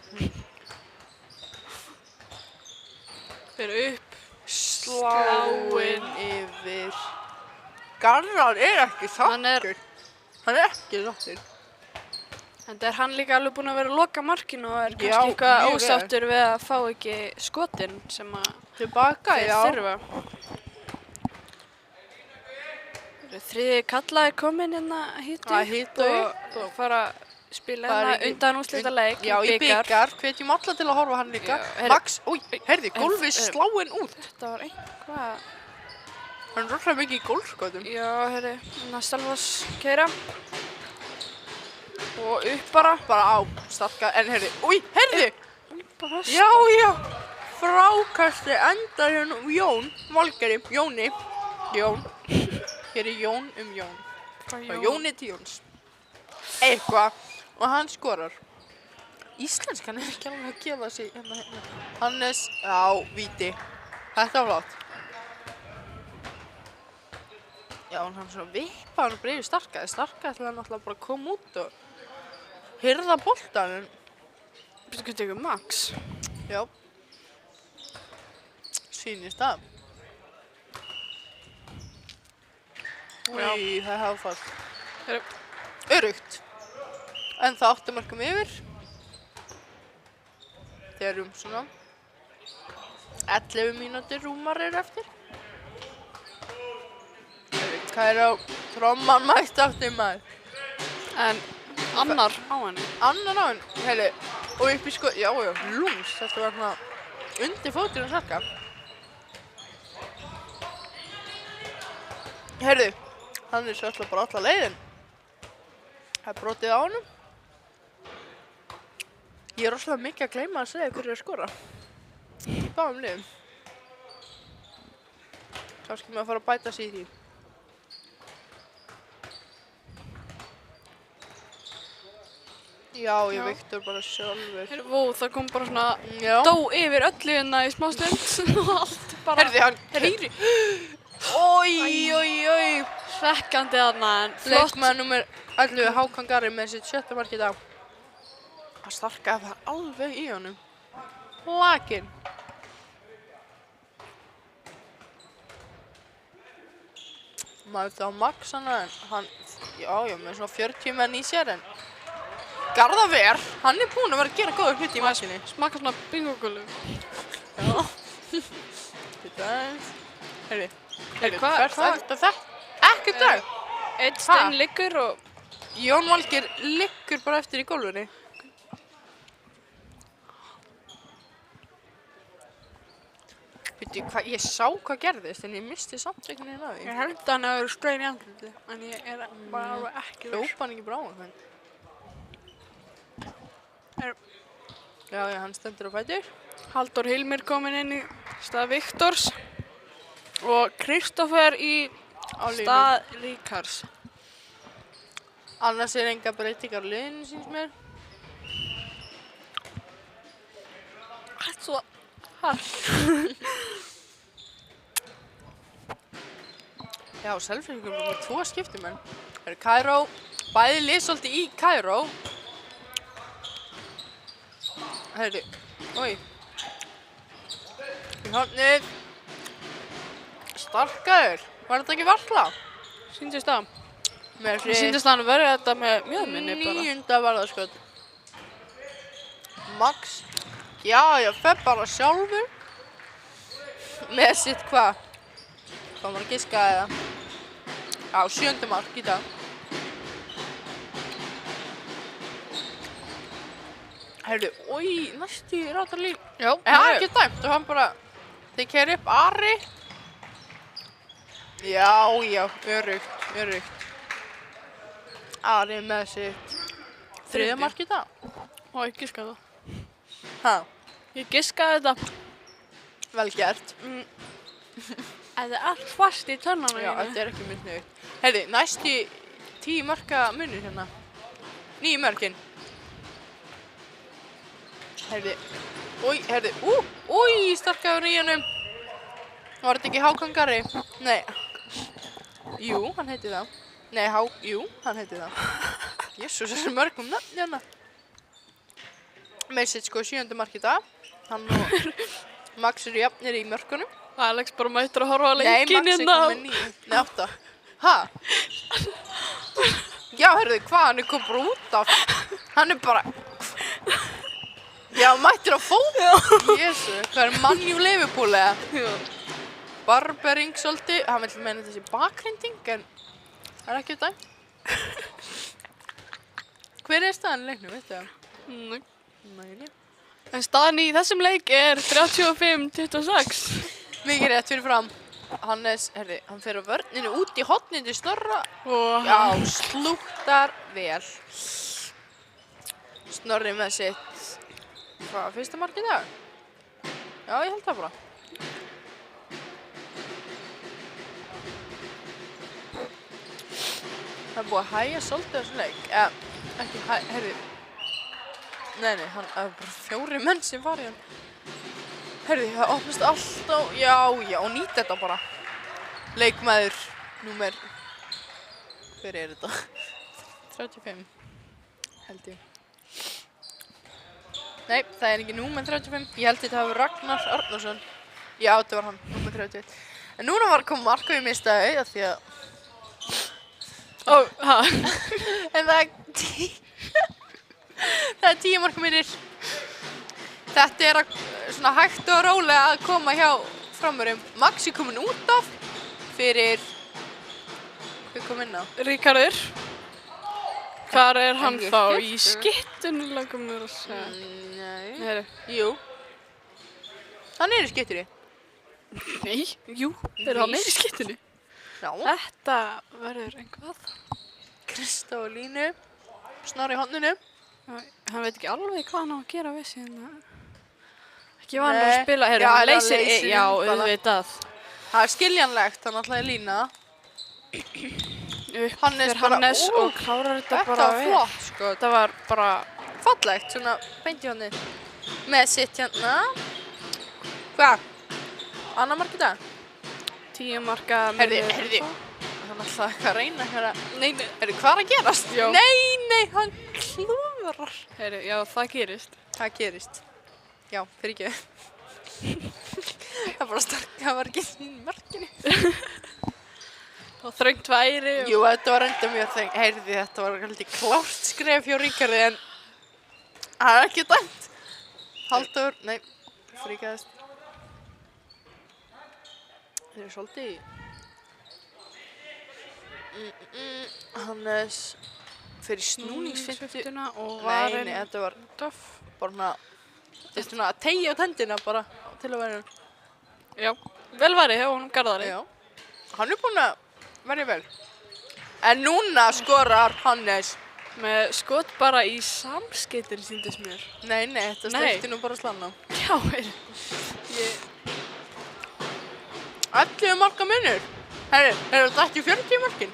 Fyrir upp. Sláinn yfir. Garðar ekki sáttur. Hann ekki sáttur. En það hann líka alveg búinn að vera að loka markinu og Já, kannski eitthvað mjög vel. ósáttur við að fá ekki skotin sem að Tilbaka, þeir já. þurfa. Þriði kalla kominn hérna að hita Að hita og fara að spila Bara hérna undan úrslita leik Já, í bikar. Hvetjum alla til að horfa á hann líka. Já, heyrðu. Max, heyrðu, gólfið sláinn út. Þetta var eitthvað. Hann er rosalega mikið í gólfskotum. Já, heyrðu, hérna Stelvas keyra. Og upp bara. Bara á starka, en heyrðu, heyrðu. Bara Já. Frákasti endar hérna Jón, Valgeri, Jón. Hér er Jón Jón. Frá Jóni til Jóns. Eitthvað. Og hann skorar. Íslenskan er ekki alveg að gefa sig hérna. Hannes, víti. Þetta var flott. Já, hann svona vippa hann og breyði Starka. Starka ætlaði hann náttúrulega bara að koma út og hirða boltan. Býttu hvað tekur Max? Já. Sýnist það. Új, það er hafðfall. Öruggt. En það 8 mörkum yfir. Þegar svona 11 mínútur rúmar eftir. Hvað er á tromman mætt aftur maður? En annar á henni. Annar á henni, heyrðu, og upp í já, lúms, þetta var hérna undir fóturinn Starka. Heyrðu, hann er svo bara alla leiðin. Það er brotið á honum. Ég er rosalega mikið að gleyma að segja hverju er að skora. Í báðum liðum. Kannski með að fara að bæta sig í því. Já, ég Viktor bara sjálfur. Heyrðu, það kom bara svona Já. dó yfir öllu hérna í smá stund og allt bara. Heyrðu, hann keyri. Oj. Svekkjandi þarna en flott. Leikmaður númer 11, Hákon Garri með sitt 7. mark í dag. Það Starkaði það alveg í honum. Lakinn. Maður þetta á Max hana en hann, já, með svona 40 menn í sér en Garðaver, hann er búinn að vera að gera góða hluti í matchinni. Smakka svona bingogullu. Já. Þetta aðeins. Heyrðu, Hvað? þetta? Ekkert dag. Einn stein liggur og Jón Valgeir liggur bara eftir í gólfunni. Veitu hvað, ég sá hvað gerðist en ég misti samt einhvern veginn af því. ég held að hann að vera stein í andliti en ég er bara alveg ekki viss. Hljóp hann ekki bara á hann? Já, hann stendur á fætur. Halldór Hilmir kominn inn í stað Viktors og Kristoffer í stað Ríkars. Annars er enga breytingar á liðinu, syns mér. Það er svo hart. Já, Selfyssingur með 2 skiptumenn. Það eru Kaíró, bæði lið svolítið í Kaíró. Heyrðu, í hornið. Starkaður, var þetta ekki varla? Sýndist það. Með Mér sýndist það að verða þetta með mjöðminni bara. 9. varðarskot. Max, já, ég fer bara sjálfur. Með sitt hvað? Hvað maður að giska eða? Já, 7. mark í dag. Heyrðu, næstu rátar líf. Já, Það er ekki dæmt og hann bara, þeir keyra upp Ari. Já, öruggt. Ari með sitt 3. mark í dag. og ég giskaði það. Ha, Ég giskaði þetta. vel gert. Þetta er allt fast í tönnana Já, þetta er ekki mynd nögt. Heyrðu, næstu 10 marka munur hérna. 9 mörkin. Heyrðu, Starkaður í hennum. Var þetta ekki Hákon Garri? Nei. Jú, hann heiti það. Nei, jú, hann heiti það. Jésús, þessi mörgum nafn hérna. Mesitt sko 7. mark í dag. Hann og Max eru jafnir í mörkunum. Alex bara mættur að horfa á Nei, leikinn Max er komið 9. Nei, 8. Ha? Já, heyrðu, hvað? Hann er komið bara út af. Hann er bara... Já, mættur á fótbolta. Jésu, hvað er mann í Liverpool eða? Já. Barbering svolítið. Hann vil meina þessi bakhrinding, en það er ekki þetta. Hver er staðan í leiknum, veistu það? Nei. En staðan í þessum leik er 35-26. Mikið rétt fyrir fram. Hannes, herri, hann fer á vörninu út í horninu til Snorra. Og Já, slúttar vel. Snorri með sitt, hvað, fyrsta mark í dag? Já, ég held það bara. Það er búið að hægja svolítið á þessum leik. Ekki heyrðu. Nei, hann er bara 4 menn sem farið hann. Heyrðu, það opnast allt á, já, og nýtt þetta bara. Leikmaður, númer, hver er þetta? 35, held ég. Nei, það er ekki númer 35. Ég held þetta hafi Ragnar Arnarsson. Já, þetta var hann, númer 31. En núna var að koma mark og ég mistaði af því að En það er 10 marka mínir. Þetta er svona hægt og rólega að koma hjá framurum. Max er komin út af fyrir, hver kom inn á? Ríkarður. Hvar er hann En ég þá? hélt Í það. skyttunni langum mér að segja. Nei. Heyri. Jú. Hann er í skyttunni. Nei, jú, þeir hafa meira í skyttunni. Já. Þetta verður einhvað. Krista og Línu. Snorri í horninu. Hann veit ekki alveg hvað hann á að gera við sig. Ekki vanur að Nei. spila. Heyri, Já, hann hann leysir, leysir já, inn bara. auðvitað. Það er skiljanlegt, hann ætlaði Lína. Upp Hannes fyrir bara, Hannes ó, og klárar þetta Þetta bara var flott, sko. Þetta var bara Fallegt, svona beint í hornið. Með sitt hérna. Hvað? Annar mark í dag? 10 marka Heyrðu. munur. Hann ætlaði eitthvað að reyna hérna. Nei, Heyrðu, hvað er að gerast? Já. Nei, hann klúðrar. heyri, já, það gerist. Það gerist. Já, fyrir ekki. Það bara það var ekki sín markinu. Og þröngt væri og... Jú, þetta var enda mjög þeng. Heyrðu, þetta var heldur klárt skref hjá Ríkarði, en það er ekki dæmt. Halldór, nei, fríkaðist. Þeir eru svolítið í... Hannes fyrir snúningsfintu. Snúningsfintuna og Nei, varinn. þetta var Töff. bara svona, þetta er svona að teygja á tendina bara til að vera. Já, vel væri hjá honum Garðari. Já, hann er búinn að verja vel. En núna skorar Hannes. Með skot bara í samskeytir síndist mér. Nei, þetta Nei. sleppti nú bara slanna. Já, heyri. 11 marka munur. Herru, þetta ekki 40 markin?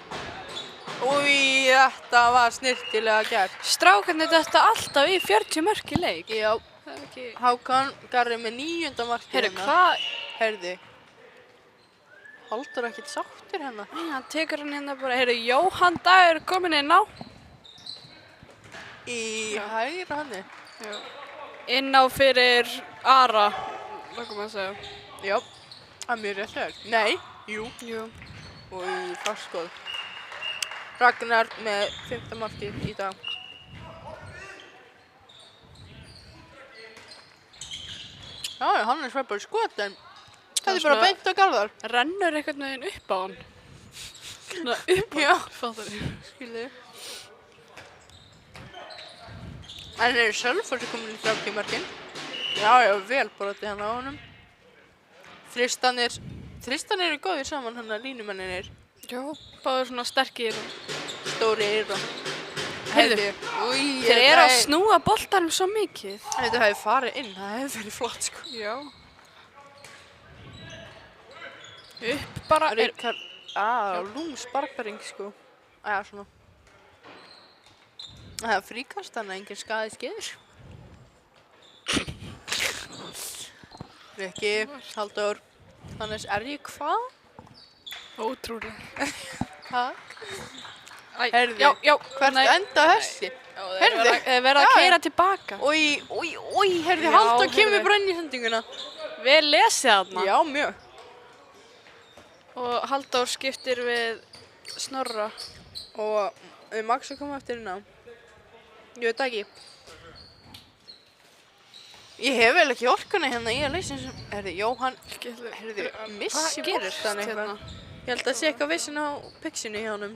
Új, þetta var snirtilega gert. Strákarnir þetta alltaf í 40 mörk í leik. Já, Það er ekki... Hákon Garri með 9. markið Heyri, hvað? Herði. Halldór ekkert sáttur hérna. Nei, hann tekur hann hérna bara... Heyri, Jóhann Dagur kominn inn á. Í hægra hanni. Já. Inn á fyrir Ara. Lókum að segja. Já, það er mjög rétt þegar. Nei, jú. Jú. Og í fastskóð. Ragnar með 5. markið í dag. Já, hann er svæpar skot, en þetta er bara svona- beint á Garðar. Rennur einhvern veginn upp á hann. Svona upp á Já. hann, fattar ég. Skilu. En er Sölfors komin í 30 markin. Já, vel brotið hann á honum. Þristan eru góðir saman hann að línumennir. Já, báður svona sterkir. Stórir og... Heyrðu, Új, Þeir eru að snúa boltanum svo mikið. Þetta hefði farið inn, það hefði verið flott, sko. Já. Upp bara er... Ríkard, Lúms Barbering, sko. Svona. Það er fríkast, þannig að engin skaði skeður. Rikki, Halldór. Hannes, er ég hvað? Ótrúlega. Takk. Heyrðu, já, hvert nei. enda þessi? Heyrðu, Þeir verða að já. keyra tilbaka. Ói, heyrðu, Já, Halldór heyrðu. kemur bara inn í sendinguna. Vel lesið þarna. Já, mjög. Og Halldór skiptir við Snorra. Og Max að koma eftir hérna. Ég veit ekki. Ég hef vel ekki orkuna hérna í að leysa eins og... Heyrðu, Jóhann, heyrðu, missi boltan eitthvað. Ég held að sé eitthvað vissin á pixinu hjá honum.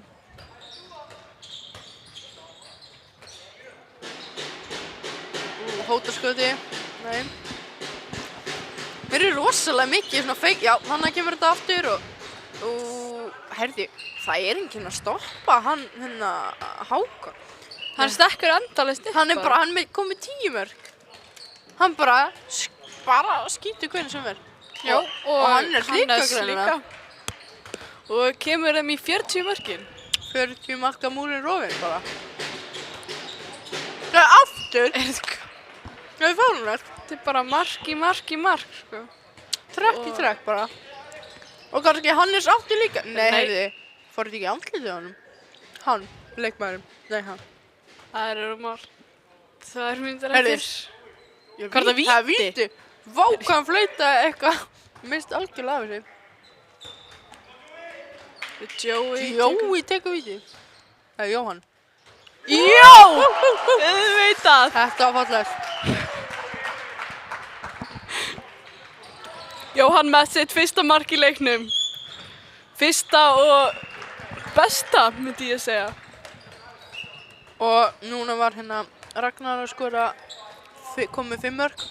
Hótaskoti. Nei. Mér er rosalega mikið svona feik. Já, þannig kemur þetta aftur og heyrðu, það er enginn að stoppa hann hérna Hákon. Hann stekkur endalaust upp. Hann kom með 10 mörk. Hann bara skýtur hvernig sem er. Já, og hann er líka Hannes greinilega. Og kemur þeim í 40 mörkin. 40 marka múlinn rofinn bara. Það er aftur. Það er fáránlegt. Þetta er bara mark í mark, sko. Trekk í trekk bara. Og kannski Hannes aftur líka. Nei, heyrðu, fór þetta ekki andlitið á honum? Hann, leikmaðurinn. Nei, hann. Það eru mál. Það er myndir Heyrðu. eftir. Hvað er það víti? Það er víti. Vá, hvað hann flautaði eitthvað. Mist algjörlega af þessu. Jói tekur víti. Það er Jóhann. Já! Þið veit það. Þetta var fallegt. Jóhann með sitt fyrsta mark í leiknum. Fyrsta og besta, myndi ég segja. Og núna var hérna Ragnar að skora komið 5 mörk.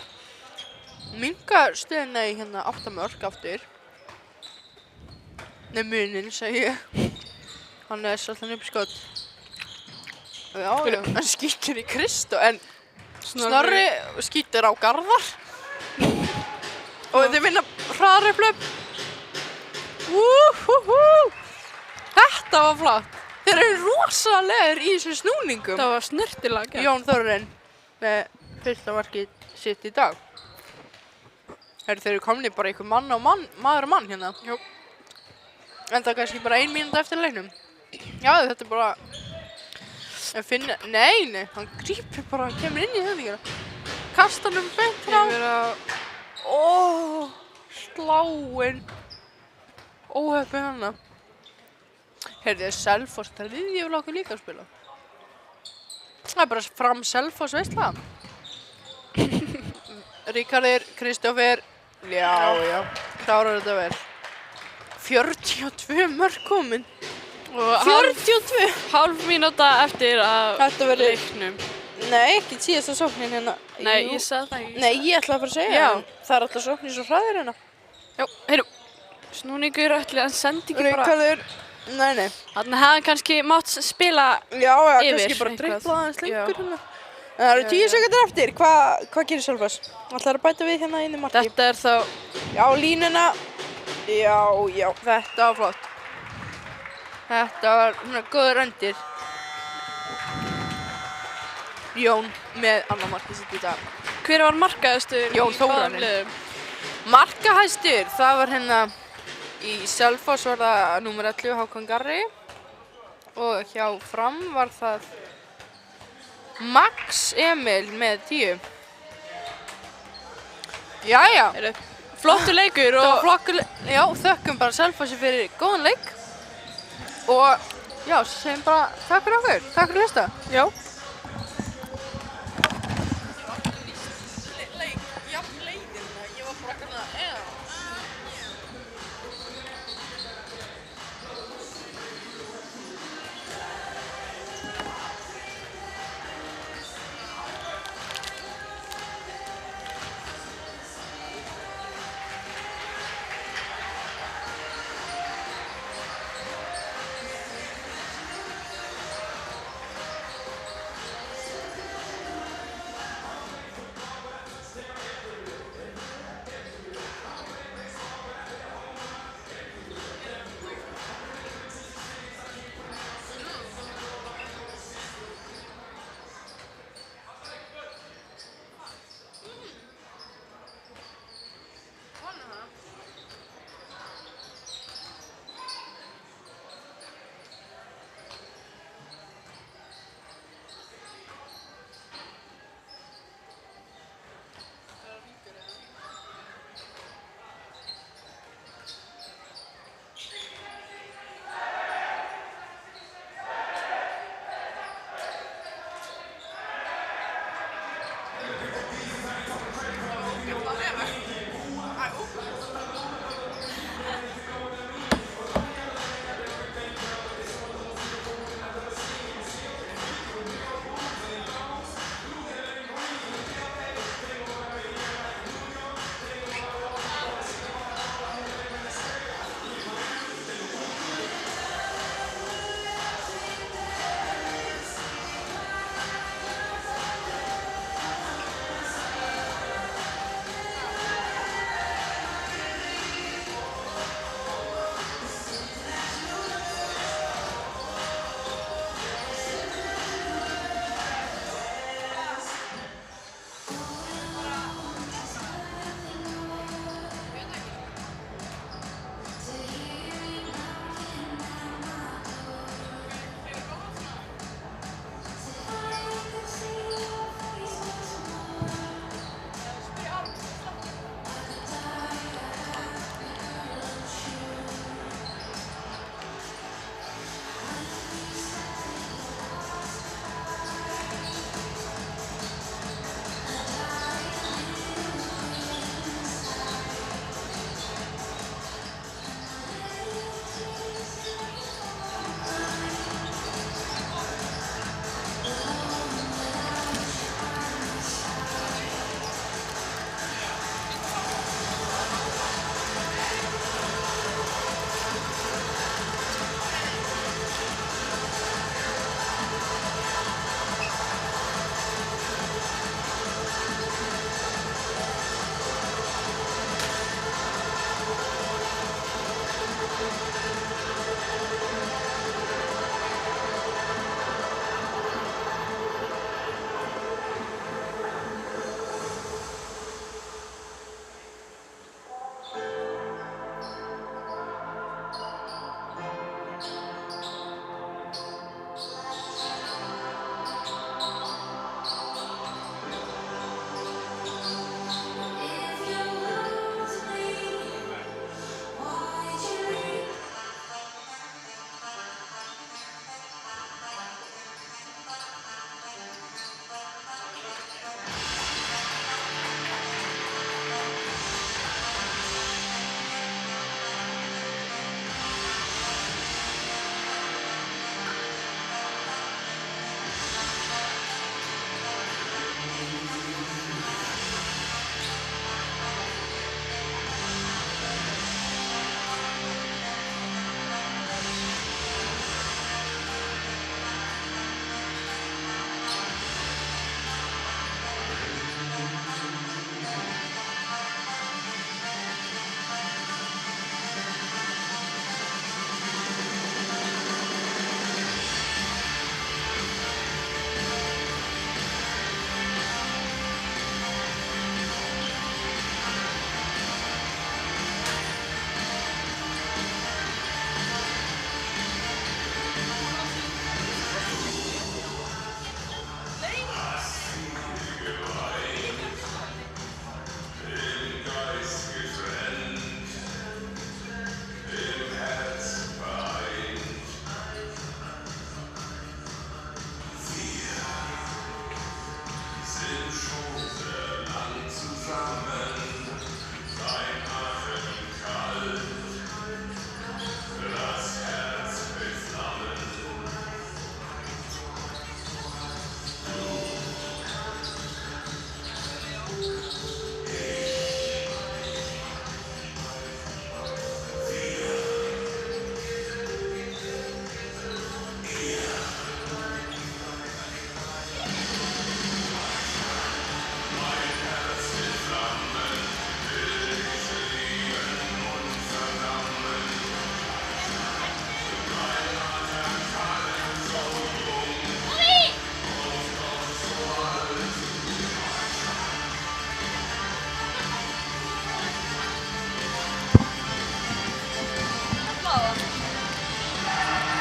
Minka stöðina í hérna 8 mörk aftur. Nei, munin, segi ég. Hann er svolítið upp skot. Já, hann skýtur í Kristó, en Snorri skýtur á Garðar. Og þeir vinna hraðarhlaup. Þetta var flott. Þeir eru rosalegir í þessum snúningum. Það var snirtilega. Jón Þórarinn með fyrsta markið sitt í dag. Þeir eru komnir bara einhver maður og mann hérna. Jó. En það er kannski bara 1 mínúta eftir leiknum. Já, þetta er bara... Að finna... Nei, hann grípur bara, hann kemur inn í höfðingina. Kastar hann beint frá. Kemur á... Sláinn. Óheppið hana. Heyrðu, Selfoss, það er ég vil okkur líka að spila. Það er bara fram Selfoss, veist það? Ríkarður, Kristófer. Já, klárar þetta vel. 42 mörk komin. 42! Hálf mínúta eftir að Þetta verður- leiknum. Nei, ekki síðasta sóknin hérna. Nei, Jú. ég sagði það ekki. Nei, ég ætla að fara að segja Já. það. Það er alltaf sóknir svo hraðir hérna. Já, heyrðu. Snúningur ætli, hann sendi ekki bara... Ríkarður, nei. Þannig hefði hann kannski mátt spila... Já, Yfir kannski bara eitthvað. dribbla aðeins lengur Já. hérna. En það eru 10 sekúndur eftir. Hvað gerir Selfoss? Ætlar að bæta við hérna inn í marki? Þetta er þá... Já, línuna. Já, þetta var flott. Þetta var svona góður öndir. Jón með annar markið sitt í dag. Hver var markaðastur? Jón Þórarinn. Markahæstur, það var hérna í Selfoss var það númer 11 Hákon Garri og hjá Fram var það Max Emil með 10. Jæja, Heyrðu, flottur leikur það og... var flokkur, já, þökkum bara Selfossi fyrir góðan leik og já, segjum bara takk fyrir okkur, takk fyrir að hlusta. Já.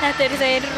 Þetta eru þeir